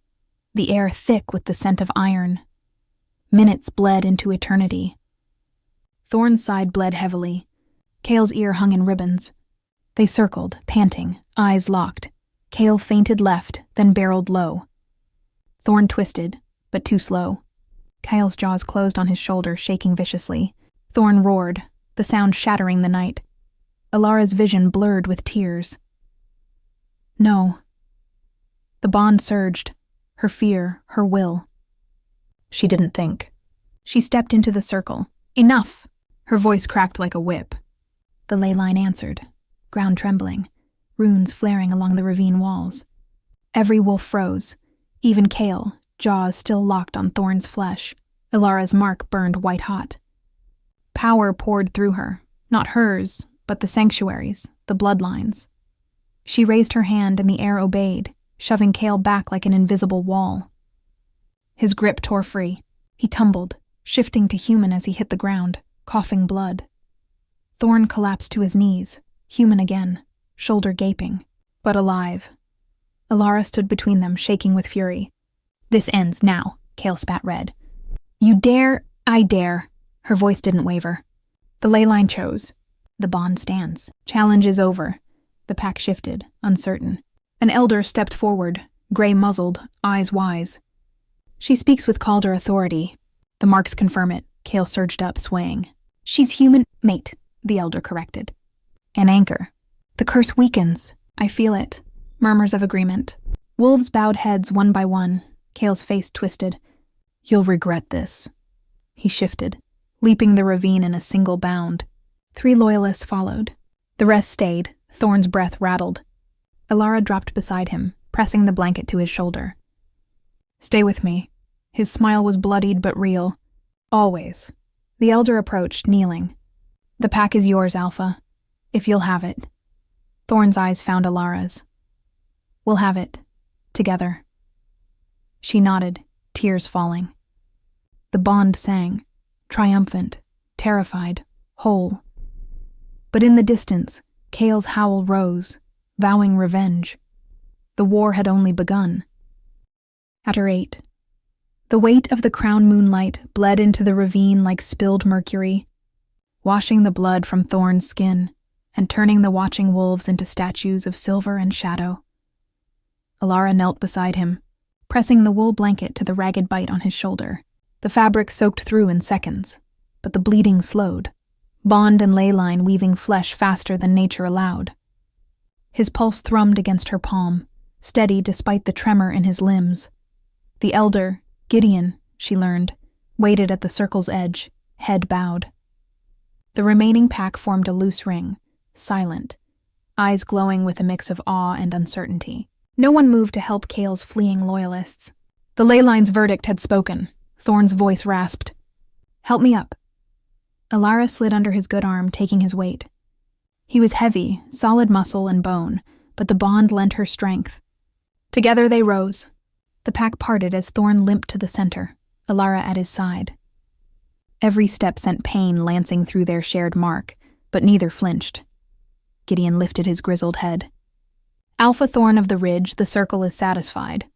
the air thick with the scent of iron. Minutes bled into eternity. Thorne's side bled heavily. Kael's ear hung in ribbons. They circled, panting, eyes locked. Kael feinted left, then barreled low. Thorne twisted, but too slow. Kael's jaws closed on his shoulder, shaking viciously. Thorne roared, the sound shattering the night. Elara's vision blurred with tears. No. The bond surged, her fear, her will. She didn't think. She stepped into the circle. Enough! Her voice cracked like a whip. The ley line answered, ground trembling, runes flaring along the ravine walls. Every wolf froze, even Kael, jaws still locked on Thorne's flesh. Elara's mark burned white-hot. Power poured through her, not hers, but the sanctuary's, the bloodlines. She raised her hand and the air obeyed, shoving Kael back like an invisible wall. His grip tore free. He tumbled, shifting to human as he hit the ground, coughing blood. Thorne collapsed to his knees, human again, shoulder gaping, but alive. Elara stood between them, shaking with fury. This ends now, Kael spat red. You dare, I dare. Her voice didn't waver. The ley line chose. The bond stands. Challenge is over. The pack shifted, uncertain. An elder stepped forward, gray-muzzled, eyes wise. She speaks with Calder authority. The marks confirm it. Kael surged up, swaying. She's human, mate, the elder corrected. An anchor. The curse weakens. I feel it. Murmurs of agreement. Wolves bowed heads one by one. Kael's face twisted. You'll regret this. He shifted, leaping the ravine in a single bound. 3 loyalists followed. The rest stayed. Thorne's breath rattled. Elara dropped beside him, pressing the blanket to his shoulder. Stay with me. His smile was bloodied but real. Always. The elder approached, kneeling. The pack is yours, Alpha, if you'll have it. Thorne's eyes found Elara's. We'll have it. Together. She nodded, tears falling. The bond sang, triumphant, terrified, whole. But in the distance, Kael's howl rose, vowing revenge. The war had only begun. At her 8. The weight of the crown moonlight bled into the ravine like spilled mercury, washing the blood from Thorne's skin and turning the watching wolves into statues of silver and shadow. Elara knelt beside him, pressing the wool blanket to the ragged bite on his shoulder. The fabric soaked through in seconds, but the bleeding slowed, bond and ley line weaving flesh faster than nature allowed. His pulse thrummed against her palm, steady despite the tremor in his limbs. The elder, Gideon, she learned, waited at the circle's edge, head bowed. The remaining pack formed a loose ring, silent, eyes glowing with a mix of awe and uncertainty. No one moved to help Kael's fleeing loyalists. The ley line's verdict had spoken. Thorne's voice rasped. Help me up. Elara slid under his good arm, taking his weight. He was heavy, solid muscle and bone, but the bond lent her strength. Together they rose. The pack parted as Thorne limped to the center, Elara at his side. Every step sent pain lancing through their shared mark, but neither flinched. Gideon lifted his grizzled head. Alpha Thorne of the Ridge, the circle is satisfied.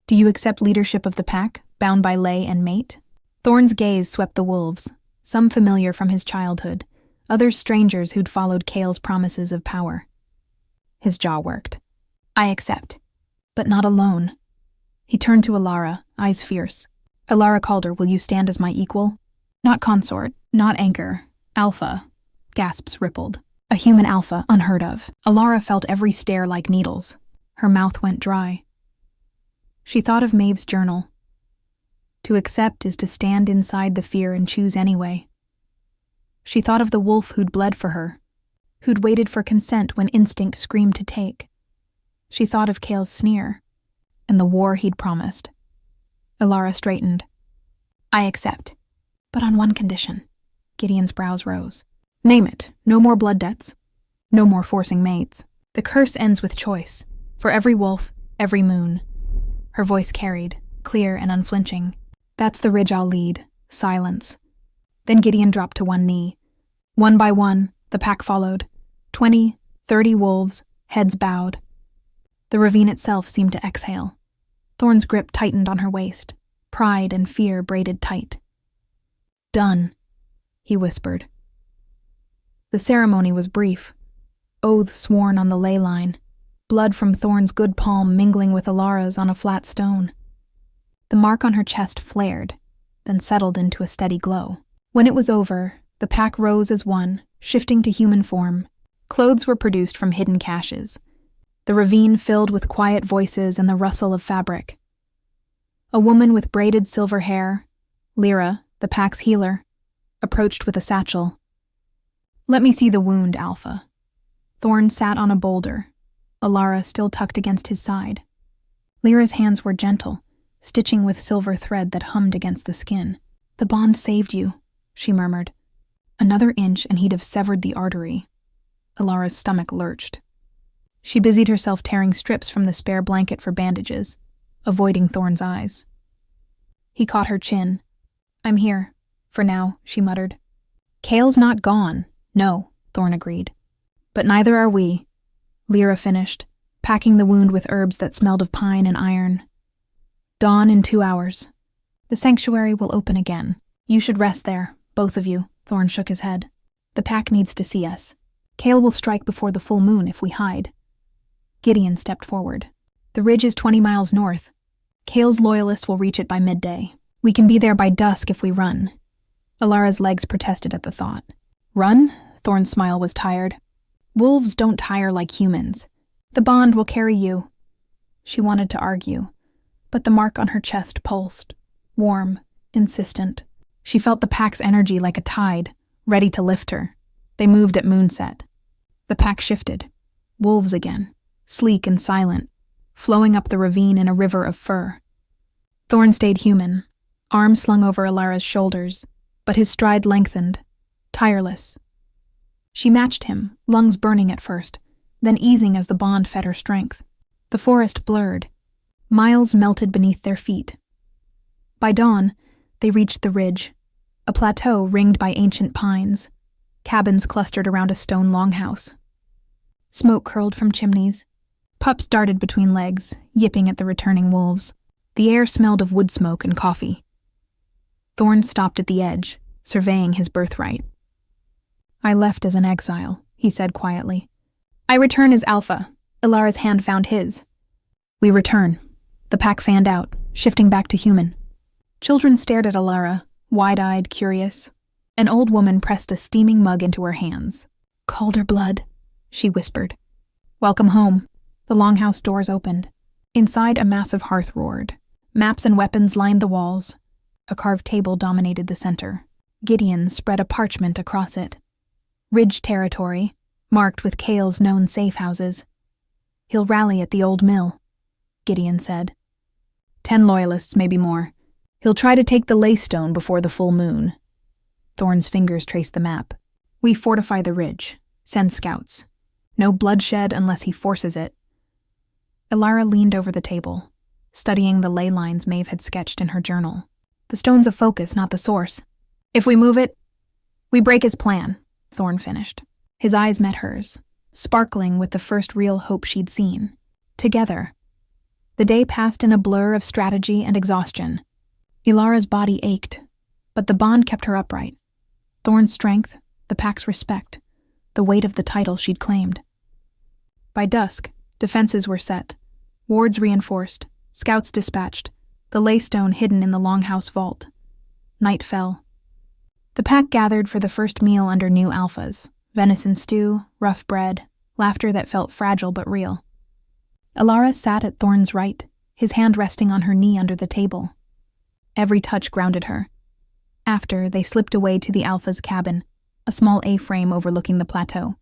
Do you accept leadership of the pack, bound by lay and mate? Thorne's gaze swept the wolves, some familiar from his childhood, others strangers who'd followed Kael's promises of power. His jaw worked. I accept, but not alone. He turned to Elara, eyes fierce. Elara Calder, will you stand as my equal? Not consort, not anchor. Alpha. Gasps rippled. A human alpha, unheard of. Elara felt every stare like needles. Her mouth went dry. She thought of Maeve's journal. To accept is to stand inside the fear and choose anyway. She thought of the wolf who'd bled for her, who'd waited for consent when instinct screamed to take. She thought of Kael's sneer, and the war he'd promised. Elara straightened. I accept, but on one condition. Gideon's brows rose. Name it. No more blood debts. No more forcing mates. The curse ends with choice. For every wolf, every moon. Her voice carried, clear and unflinching. That's the ridge I'll lead. Silence. Then Gideon dropped to one knee. One by one, the pack followed. 20, 30 wolves, heads bowed. The ravine itself seemed to exhale. Thorne's grip tightened on her waist. Pride and fear braided tight. Done, he whispered. The ceremony was brief. Oaths sworn on the ley line. Blood from Thorne's good palm mingling with Elara's on a flat stone. The mark on her chest flared, then settled into a steady glow. When it was over, the pack rose as one, shifting to human form. Clothes were produced from hidden caches. The ravine filled with quiet voices and the rustle of fabric. A woman with braided silver hair, Lyra, the pack's healer, approached with a satchel. "Let me see the wound, Alpha." Thorne sat on a boulder, Elara still tucked against his side. Lyra's hands were gentle, stitching with silver thread that hummed against the skin. "The bond saved you," she murmured. Another inch and he'd have severed the artery. Elara's stomach lurched. She busied herself tearing strips from the spare blanket for bandages, avoiding Thorne's eyes. He caught her chin. "I'm here. For now," she muttered. "Kael's not gone." "No," Thorne agreed. "But neither are we," Lyra finished, packing the wound with herbs that smelled of pine and iron. "Dawn in 2 hours. The sanctuary will open again. You should rest there, both of you." Thorne shook his head. "The pack needs to see us. Kael will strike before the full moon if we hide." Gideon stepped forward. "The ridge is 20 miles north. Kael's loyalists will reach it by midday. We can be there by dusk if we run." Elara's legs protested at the thought. "Run?" Thorne's smile was tired. "Wolves don't tire like humans. The bond will carry you." She wanted to argue, but the mark on her chest pulsed, warm, insistent. She felt the pack's energy like a tide, ready to lift her. They moved at moonset. The pack shifted. Wolves again, sleek and silent, flowing up the ravine in a river of fur. Thorne stayed human, arms slung over Elara's shoulders, but his stride lengthened, tireless. She matched him, lungs burning at first, then easing as the bond fed her strength. The forest blurred. Miles melted beneath their feet. By dawn, they reached the ridge, a plateau ringed by ancient pines, cabins clustered around a stone longhouse. Smoke curled from chimneys. Pups darted between legs, yipping at the returning wolves. The air smelled of wood smoke and coffee. Thorne stopped at the edge, surveying his birthright. "I left as an exile," he said quietly. "I return as Alpha." Elara's hand found his. "We return." The pack fanned out, shifting back to human. Children stared at Elara, wide-eyed, curious. An old woman pressed a steaming mug into her hands. "Calder blood," she whispered. "Welcome home." The longhouse doors opened. Inside, a massive hearth roared. Maps and weapons lined the walls. A carved table dominated the center. Gideon spread a parchment across it. Ridge territory, marked with Kael's known safe houses. "He'll rally at the old mill," Gideon said. 10 loyalists, maybe more. He'll try to take the laystone before the full moon. Thorne's fingers traced the map. "We fortify the ridge. Send scouts. No bloodshed unless he forces it." Elara leaned over the table, studying the ley lines Maeve had sketched in her journal. "The stone's a focus, not the source. If we move it, we break his plan," Thorne finished. His eyes met hers, sparkling with the first real hope she'd seen. Together. The day passed in a blur of strategy and exhaustion. Elara's body ached, but the bond kept her upright. Thorne's strength, the pack's respect, the weight of the title she'd claimed. By dusk, defenses were set, wards reinforced, scouts dispatched, the laystone hidden in the longhouse vault. Night fell. The pack gathered for the first meal under new alphas, venison stew, rough bread, laughter that felt fragile but real. Elara sat at Thorne's right, his hand resting on her knee under the table. Every touch grounded her. After, they slipped away to the alpha's cabin, a small A-frame overlooking the plateau.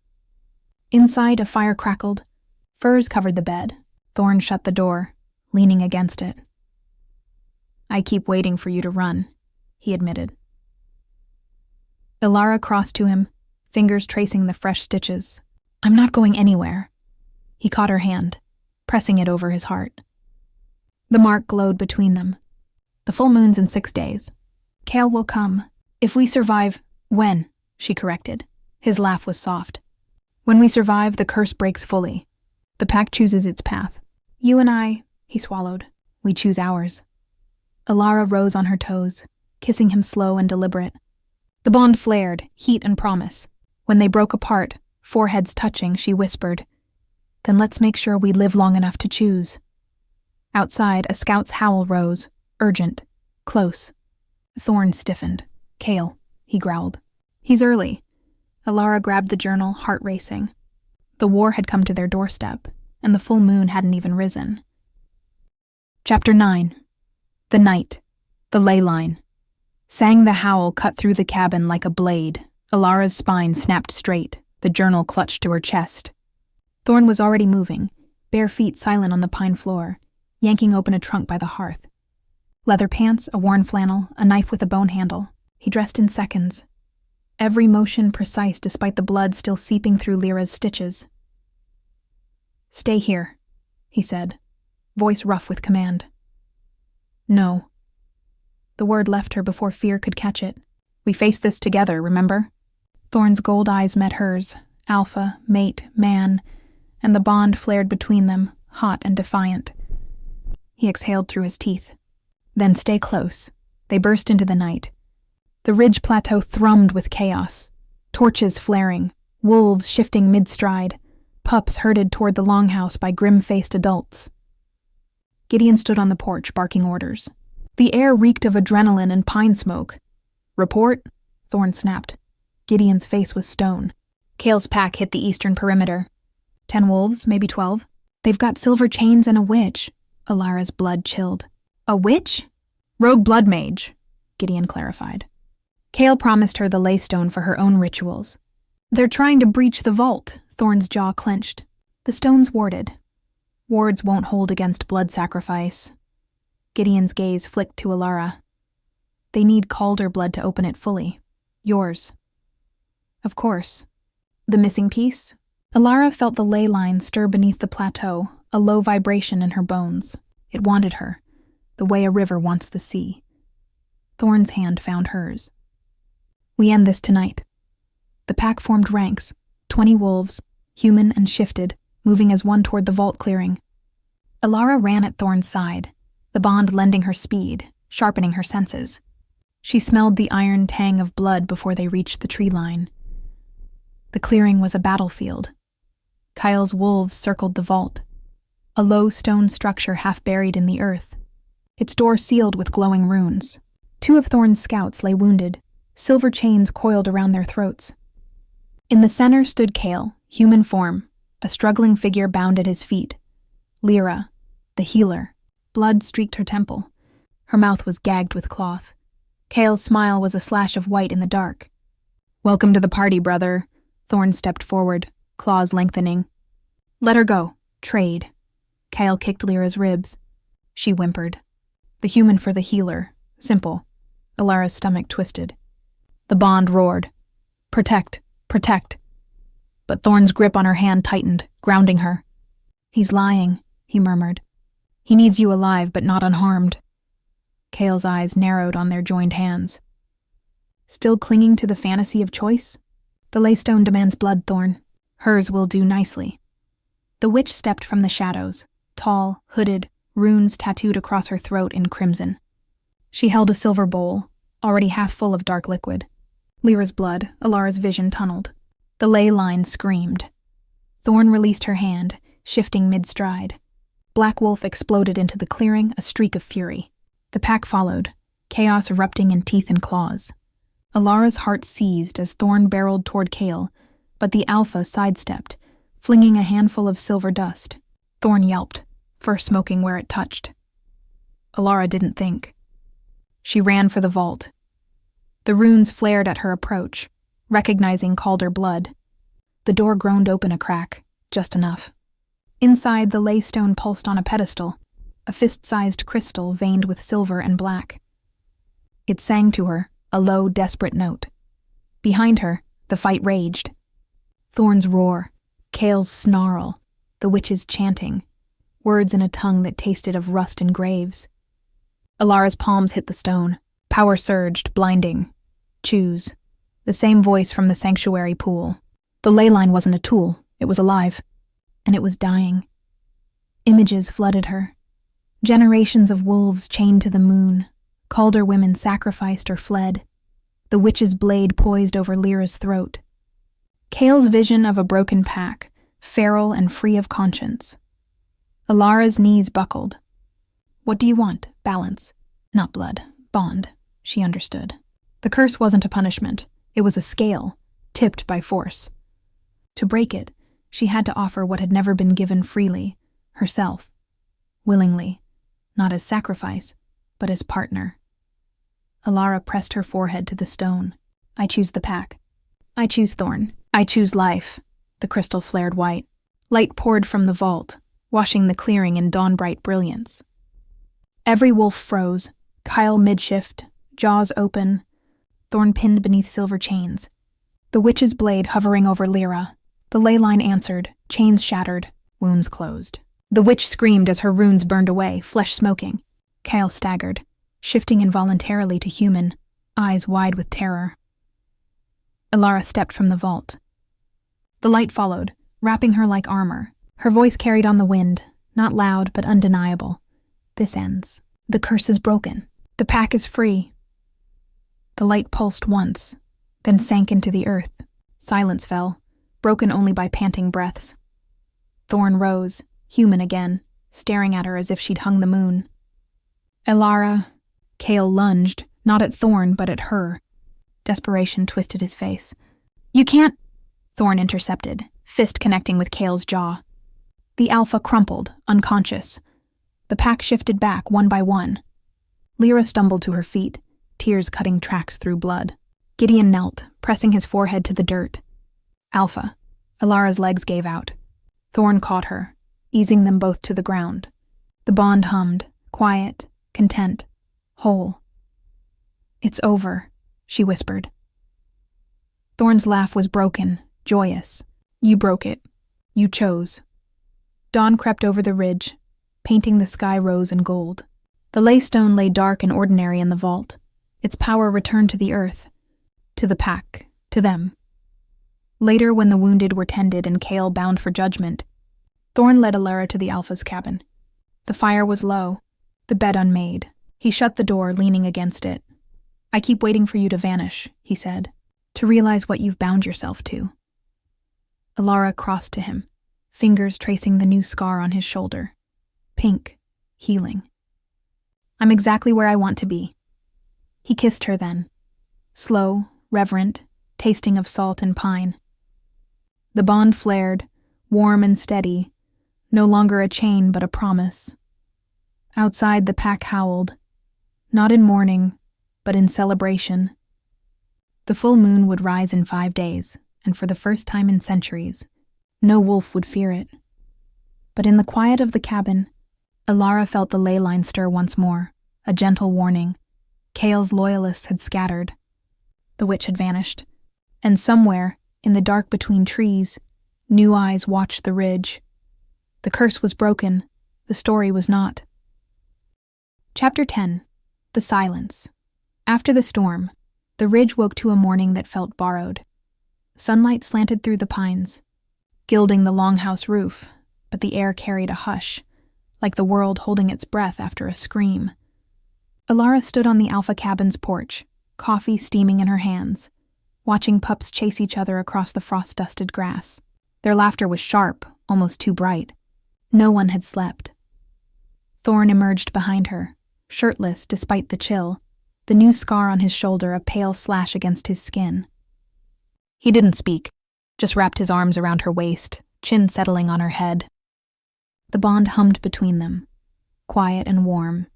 Inside, a fire crackled. Furs covered the bed. Thorne shut the door, leaning against it. "I keep waiting for you to run," he admitted. Elara crossed to him, fingers tracing the fresh stitches. "I'm not going anywhere." He caught her hand, pressing it over his heart. The mark glowed between them. "The full moon's in 6 days. Kael will come. If we survive—" "When?" she corrected. His laugh was soft. "When we survive, the curse breaks fully. The pack chooses its path. You and I," he swallowed, "we choose ours." Elara rose on her toes, kissing him slow and deliberate. The bond flared, heat and promise. When they broke apart, foreheads touching, she whispered, "Then let's make sure we live long enough to choose." Outside, a scout's howl rose, urgent, close. Thorne stiffened. "Kael," he growled. "He's early." Elara grabbed the journal, heart racing. The war had come to their doorstep, and the full moon hadn't even risen. Chapter 9. The Night. The Ley Line. Sang the howl cut through the cabin like a blade. Elara's spine snapped straight, the journal clutched to her chest. Thorne was already moving, bare feet silent on the pine floor, yanking open a trunk by the hearth. Leather pants, a worn flannel, a knife with a bone handle. He dressed in seconds. Every motion precise despite the blood still seeping through Lyra's stitches. "Stay here," he said, voice rough with command. "No." The word left her before fear could catch it. "We face this together, remember?" Thorne's gold eyes met hers, alpha, mate, man, and the bond flared between them, hot and defiant. He exhaled through his teeth. "Then stay close." They burst into the night. The ridge plateau thrummed with chaos, torches flaring, wolves shifting mid-stride, pups herded toward the longhouse by grim-faced adults. Gideon stood on the porch, barking orders. The air reeked of adrenaline and pine smoke. "Report," Thorne snapped. Gideon's face was stone. Kael's pack hit the eastern perimeter. 10 wolves, maybe 12. "They've got silver chains and a witch." Elara's blood chilled. "A witch?" "Rogue blood mage," Gideon clarified. Kael promised her the laystone for her own rituals. "They're trying to breach the vault," Thorne's jaw clenched. "The stone's warded. Wards won't hold against blood sacrifice." Gideon's gaze flicked to Elara. "They need Calder blood to open it fully. Yours." "Of course." "The missing piece?" Elara felt the ley line stir beneath the plateau, a low vibration in her bones. It wanted her, the way a river wants the sea. Thorne's hand found hers. "We end this tonight." The pack formed ranks, 20 wolves, human and shifted, moving as one toward the vault clearing. Elara ran at Thorne's side, the bond lending her speed, sharpening her senses. She smelled the iron tang of blood before they reached the tree line. The clearing was a battlefield. Kael's wolves circled the vault, a low stone structure half buried in the earth, its door sealed with glowing runes. 2 of Thorne's scouts lay wounded, silver chains coiled around their throats. In the center stood Kael, human form, a struggling figure bound at his feet. Lyra, the healer. Blood streaked her temple. Her mouth was gagged with cloth. Kael's smile was a slash of white in the dark. "Welcome to the party, brother." Thorne stepped forward, claws lengthening. "Let her go. Trade." Kael kicked Lyra's ribs. She whimpered. The human for the healer. Simple. Elara's stomach twisted. The bond roared. "Protect. Protect." But Thorne's grip on her hand tightened, grounding her. "He's lying," he murmured. "He needs you alive, but not unharmed." Kael's eyes narrowed on their joined hands. "Still clinging to the fantasy of choice?" "The laystone demands blood, Thorne. Hers will do nicely." The witch stepped from the shadows, tall, hooded, runes tattooed across her throat in crimson. She held a silver bowl, already half full of dark liquid. Lyra's blood, Elara's vision tunneled. The ley line screamed. Thorne released her hand, shifting mid-stride. Black Wolf exploded into the clearing, a streak of fury. The pack followed, chaos erupting in teeth and claws. Elara's heart seized as Thorne barreled toward Kael, but the alpha sidestepped, flinging a handful of silver dust. Thorne yelped, fur smoking where it touched. Elara didn't think. She ran for the vault. The runes flared at her approach, recognizing Calder blood. The door groaned open a crack, just enough. Inside, the laystone pulsed on a pedestal, a fist-sized crystal veined with silver and black. It sang to her, a low, desperate note. Behind her, the fight raged. Thorne's roar, Kael's snarl, the witch's chanting, words in a tongue that tasted of rust and graves. Elara's palms hit the stone. Power surged, blinding. Choose. The same voice from the sanctuary pool. The ley line wasn't a tool, it was alive. And it was dying. Images flooded her. Generations of wolves chained to the moon. Calder women sacrificed or fled. The witch's blade poised over Lyra's throat. Kael's vision of a broken pack, feral and free of conscience. Elara's knees buckled. What do you want? Balance. Not blood. Bond. She understood. The curse wasn't a punishment. It was a scale, tipped by force. To break it, she had to offer what had never been given freely, herself. Willingly. Not as sacrifice, but as partner. Elara pressed her forehead to the stone. I choose the pack. I choose Thorne. I choose life. The crystal flared white. Light poured from the vault, washing the clearing in dawn-bright brilliance. Every wolf froze, Kael mid-shift, jaws open, Thorne pinned beneath silver chains. The witch's blade hovering over Elara. The ley line answered, chains shattered, wounds closed. The witch screamed as her runes burned away, flesh smoking. Kael staggered, shifting involuntarily to human, eyes wide with terror. Elara stepped from the vault. The light followed, wrapping her like armor. Her voice carried on the wind, not loud but undeniable. This ends. The curse is broken. The pack is free. The light pulsed once, then sank into the earth. Silence fell, broken only by panting breaths. Thorne rose, human again, staring at her as if she'd hung the moon. Elara. Kael lunged, not at Thorne but at her. Desperation twisted his face. You can't... Thorne intercepted, fist connecting with Kael's jaw. The alpha crumpled, unconscious. The pack shifted back one by one. Elara stumbled to her feet, tears cutting tracks through blood. Gideon knelt, pressing his forehead to the dirt. Alpha. Elara's legs gave out. Thorne caught her, easing them both to the ground. The bond hummed, quiet, content, whole. It's over, she whispered. Thorne's laugh was broken, joyous. You broke it. You chose. Dawn crept over the ridge, painting the sky rose and gold. The laystone lay dark and ordinary in the vault. Its power returned to the earth, to the pack, to them. Later, when the wounded were tended and Kael bound for judgment, Thorne led Elara to the Alpha's cabin. The fire was low, the bed unmade. He shut the door, leaning against it. I keep waiting for you to vanish, he said, to realize what you've bound yourself to. Elara crossed to him, fingers tracing the new scar on his shoulder. Pink, healing. I'm exactly where I want to be. He kissed her then, slow, reverent, tasting of salt and pine. The bond flared, warm and steady, no longer a chain but a promise. Outside the pack howled, not in mourning, but in celebration. The full moon would rise in 5 days, and for the first time in centuries, no wolf would fear it. But in the quiet of the cabin, Elara felt the ley line stir once more, a gentle warning. Kael's loyalists had scattered. The witch had vanished, and somewhere, in the dark between trees, new eyes watched the ridge. The curse was broken, the story was not. Chapter 10. The Silence. After the storm, the ridge woke to a morning that felt borrowed. Sunlight slanted through the pines, gilding the longhouse roof, but the air carried a hush, like the world holding its breath after a scream. Elara stood on the Alpha cabin's porch, coffee steaming in her hands, watching pups chase each other across the frost-dusted grass. Their laughter was sharp, almost too bright. No one had slept. Thorne emerged behind her, shirtless despite the chill, the new scar on his shoulder a pale slash against his skin. He didn't speak, just wrapped his arms around her waist, chin settling on her head. The bond hummed between them, quiet and warm,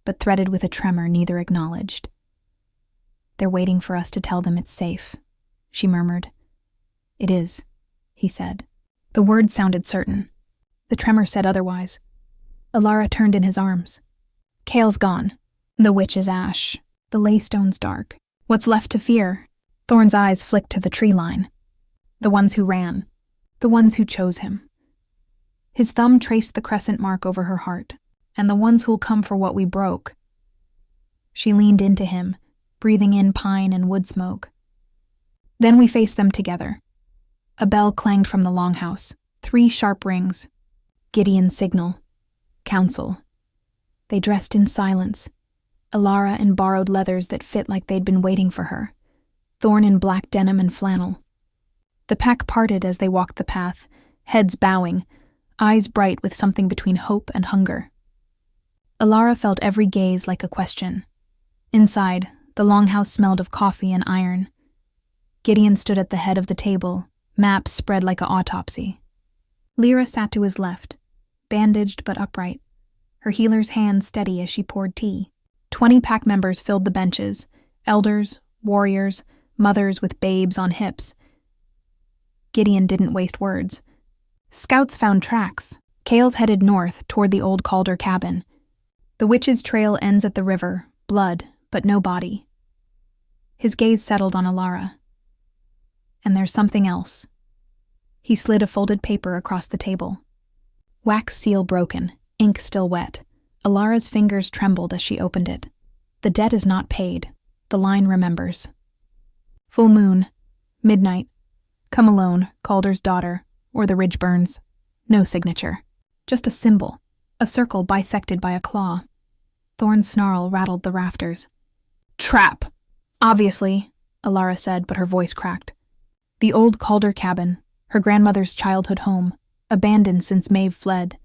but threaded with a tremor neither acknowledged. They're waiting for us to tell them it's safe, she murmured. It is, he said. The words sounded certain. The tremor said otherwise. Elara turned in his arms. Kael's gone. The witch is ash. The laystone's dark. What's left to fear? Thorne's eyes flicked to the tree line. The ones who ran. The ones who chose him. His thumb traced the crescent mark over her heart. And the ones who'll come for what we broke. She leaned into him, breathing in pine and wood smoke. Then we faced them together. A bell clanged from the longhouse, 3 sharp rings. Gideon's signal. Council. They dressed in silence. Elara in borrowed leathers that fit like they'd been waiting for her. Thorne in black denim and flannel. The pack parted as they walked the path, heads bowing, eyes bright with something between hope and hunger. Elara felt every gaze like a question. Inside, the longhouse smelled of coffee and iron. Gideon stood at the head of the table, maps spread like an autopsy. Elara sat to his left, bandaged but upright, her healer's hand steady as she poured tea. 20 pack members filled the benches, elders, warriors, mothers with babes on hips. Gideon didn't waste words. Scouts found tracks. Kael's headed north toward the old Calder cabin. The witch's trail ends at the river, blood, but no body. His gaze settled on Elara. And there's something else. He slid a folded paper across the table. Wax seal broken, ink still wet. Elara's fingers trembled as she opened it. The debt is not paid. The line remembers. Full moon, midnight. Come alone, Calder's daughter, or the ridge burns. No signature. Just a symbol, a circle bisected by a claw. Thorne's snarl rattled the rafters. Trap! Obviously, Elara said, but her voice cracked. The old Calder cabin, her grandmother's childhood home, abandoned since Maeve fled.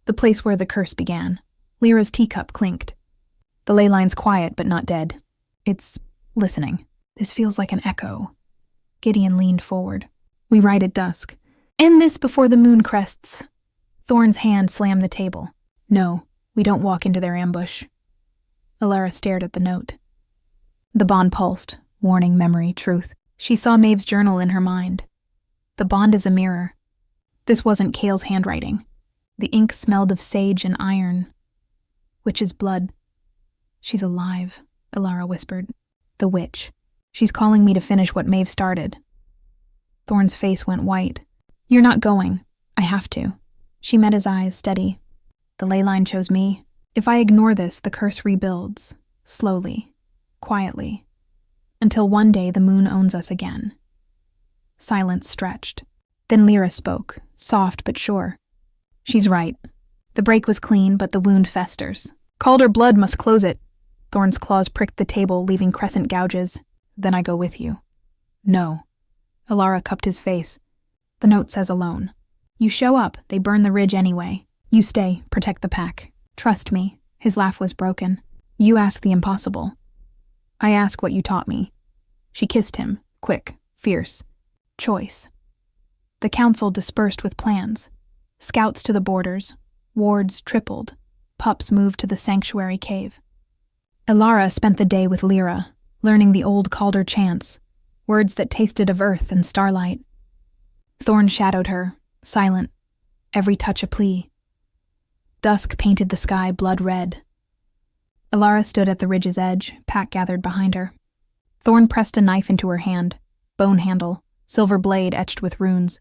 The place where the curse began. Lyra's teacup clinked. The ley line's quiet but not dead. It's listening. This feels like an echo. Gideon leaned forward. We ride at dusk. End this before the moon crests. Thorne's hand slammed the table. No, we don't walk into their ambush. Elara stared at the note. The bond pulsed, warning, memory, truth. She saw Maeve's journal in her mind. The bond is a mirror. This wasn't Kael's handwriting. The ink smelled of sage and iron. Witch's blood. She's alive, Elara whispered. The witch. She's calling me to finish what Maeve started. Thorne's face went white. You're not going. I have to. She met his eyes, steady. The ley line chose me. If I ignore this, the curse rebuilds. Slowly. Quietly. Until one day the moon owns us again. Silence stretched. Then Lyra spoke, soft but sure. She's right. The break was clean, but the wound festers. Calder blood must close it. Thorne's claws pricked the table, leaving crescent gouges. Then I go with you. No. Elara cupped his face. The note says alone. You show up, they burn the ridge anyway. You stay, protect the pack. Trust me. His laugh was broken. You ask the impossible. I ask what you taught me. She kissed him, quick, fierce. Choice. The council dispersed with plans. Scouts to the borders. Wards tripled. Pups moved to the sanctuary cave. Elara spent the day with Lyra, learning the old Calder chants, words that tasted of earth and starlight. Thorne shadowed her, silent, every touch a plea. Dusk painted the sky blood red. Elara stood at the ridge's edge, pack gathered behind her. Thorne pressed a knife into her hand, bone handle, silver blade etched with runes.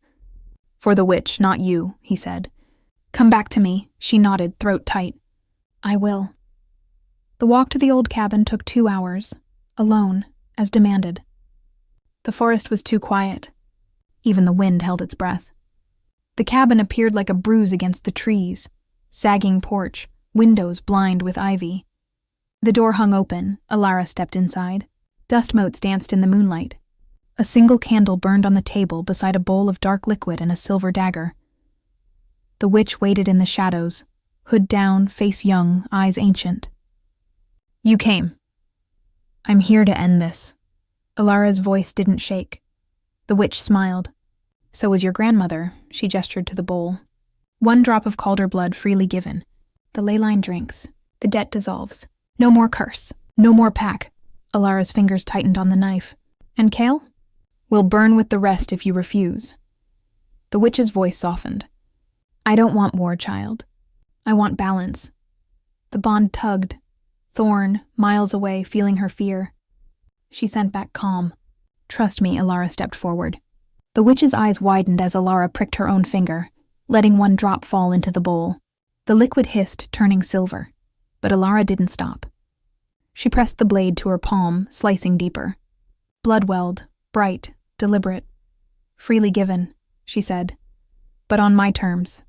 For the witch, not you, he said. Come back to me, she nodded, throat tight. I will. The walk to the old cabin took 2 hours, alone, as demanded. The forest was too quiet. Even the wind held its breath. The cabin appeared like a bruise against the trees, sagging porch, windows blind with ivy. The door hung open, Elara stepped inside. Dust motes danced in the moonlight. A single candle burned on the table beside a bowl of dark liquid and a silver dagger. The witch waited in the shadows, hood down, face young, eyes ancient. You came. I'm here to end this. Elara's voice didn't shake. The witch smiled. So was your grandmother, she gestured to the bowl. 1 drop of Calder blood freely given. The ley line drinks. The debt dissolves. No more curse. No more pack. Elara's fingers tightened on the knife. And Kael? We'll burn with the rest if you refuse. The witch's voice softened. I don't want war, child. I want balance. The bond tugged. Thorne, miles away, feeling her fear. She sent back calm. Trust me, Elara stepped forward. The witch's eyes widened as Elara pricked her own finger, letting 1 drop fall into the bowl. The liquid hissed, turning silver. But Elara didn't stop. She pressed the blade to her palm, slicing deeper. Blood welled, bright, deliberate. Freely given, she said. But on my terms.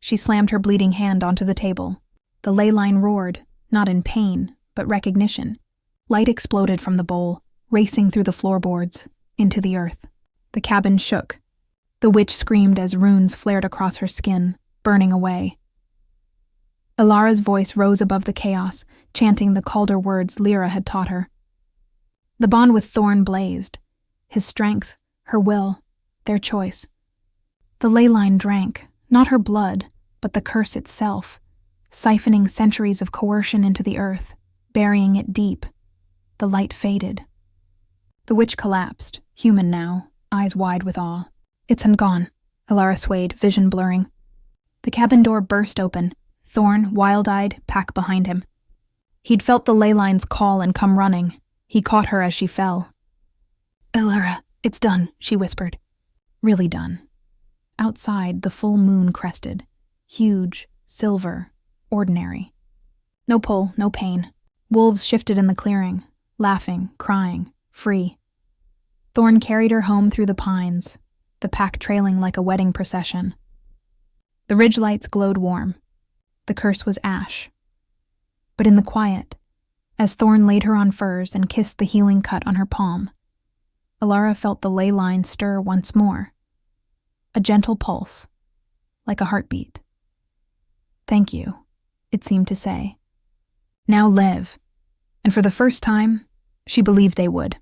She slammed her bleeding hand onto the table. The ley line roared, not in pain, but recognition. Light exploded from the bowl, racing through the floorboards, into the earth. The cabin shook. The witch screamed as runes flared across her skin, burning away. Elara's voice rose above the chaos, chanting the Calder words Lyra had taught her. The bond with Thorne blazed. His strength, her will, their choice. The ley line drank, not her blood, but the curse itself, siphoning centuries of coercion into the earth, burying it deep. The light faded. The witch collapsed, human now, eyes wide with awe. It's gone. Elara swayed, vision blurring. The cabin door burst open, Thorne, wild-eyed, pack behind him. He'd felt the ley lines call and come running. He caught her as she fell. "Elara, it's done," she whispered. Really done. Outside, the full moon crested. Huge, silver, ordinary. No pull, no pain. Wolves shifted in the clearing, laughing, crying, free. Thorne carried her home through the pines, the pack trailing like a wedding procession. The ridge lights glowed warm. The curse was ash. But in the quiet, as Thorne laid her on furs and kissed the healing cut on her palm, Elara felt the ley line stir once more. A gentle pulse, like a heartbeat. "Thank you," it seemed to say. "Now live." And for the first time, she believed they would.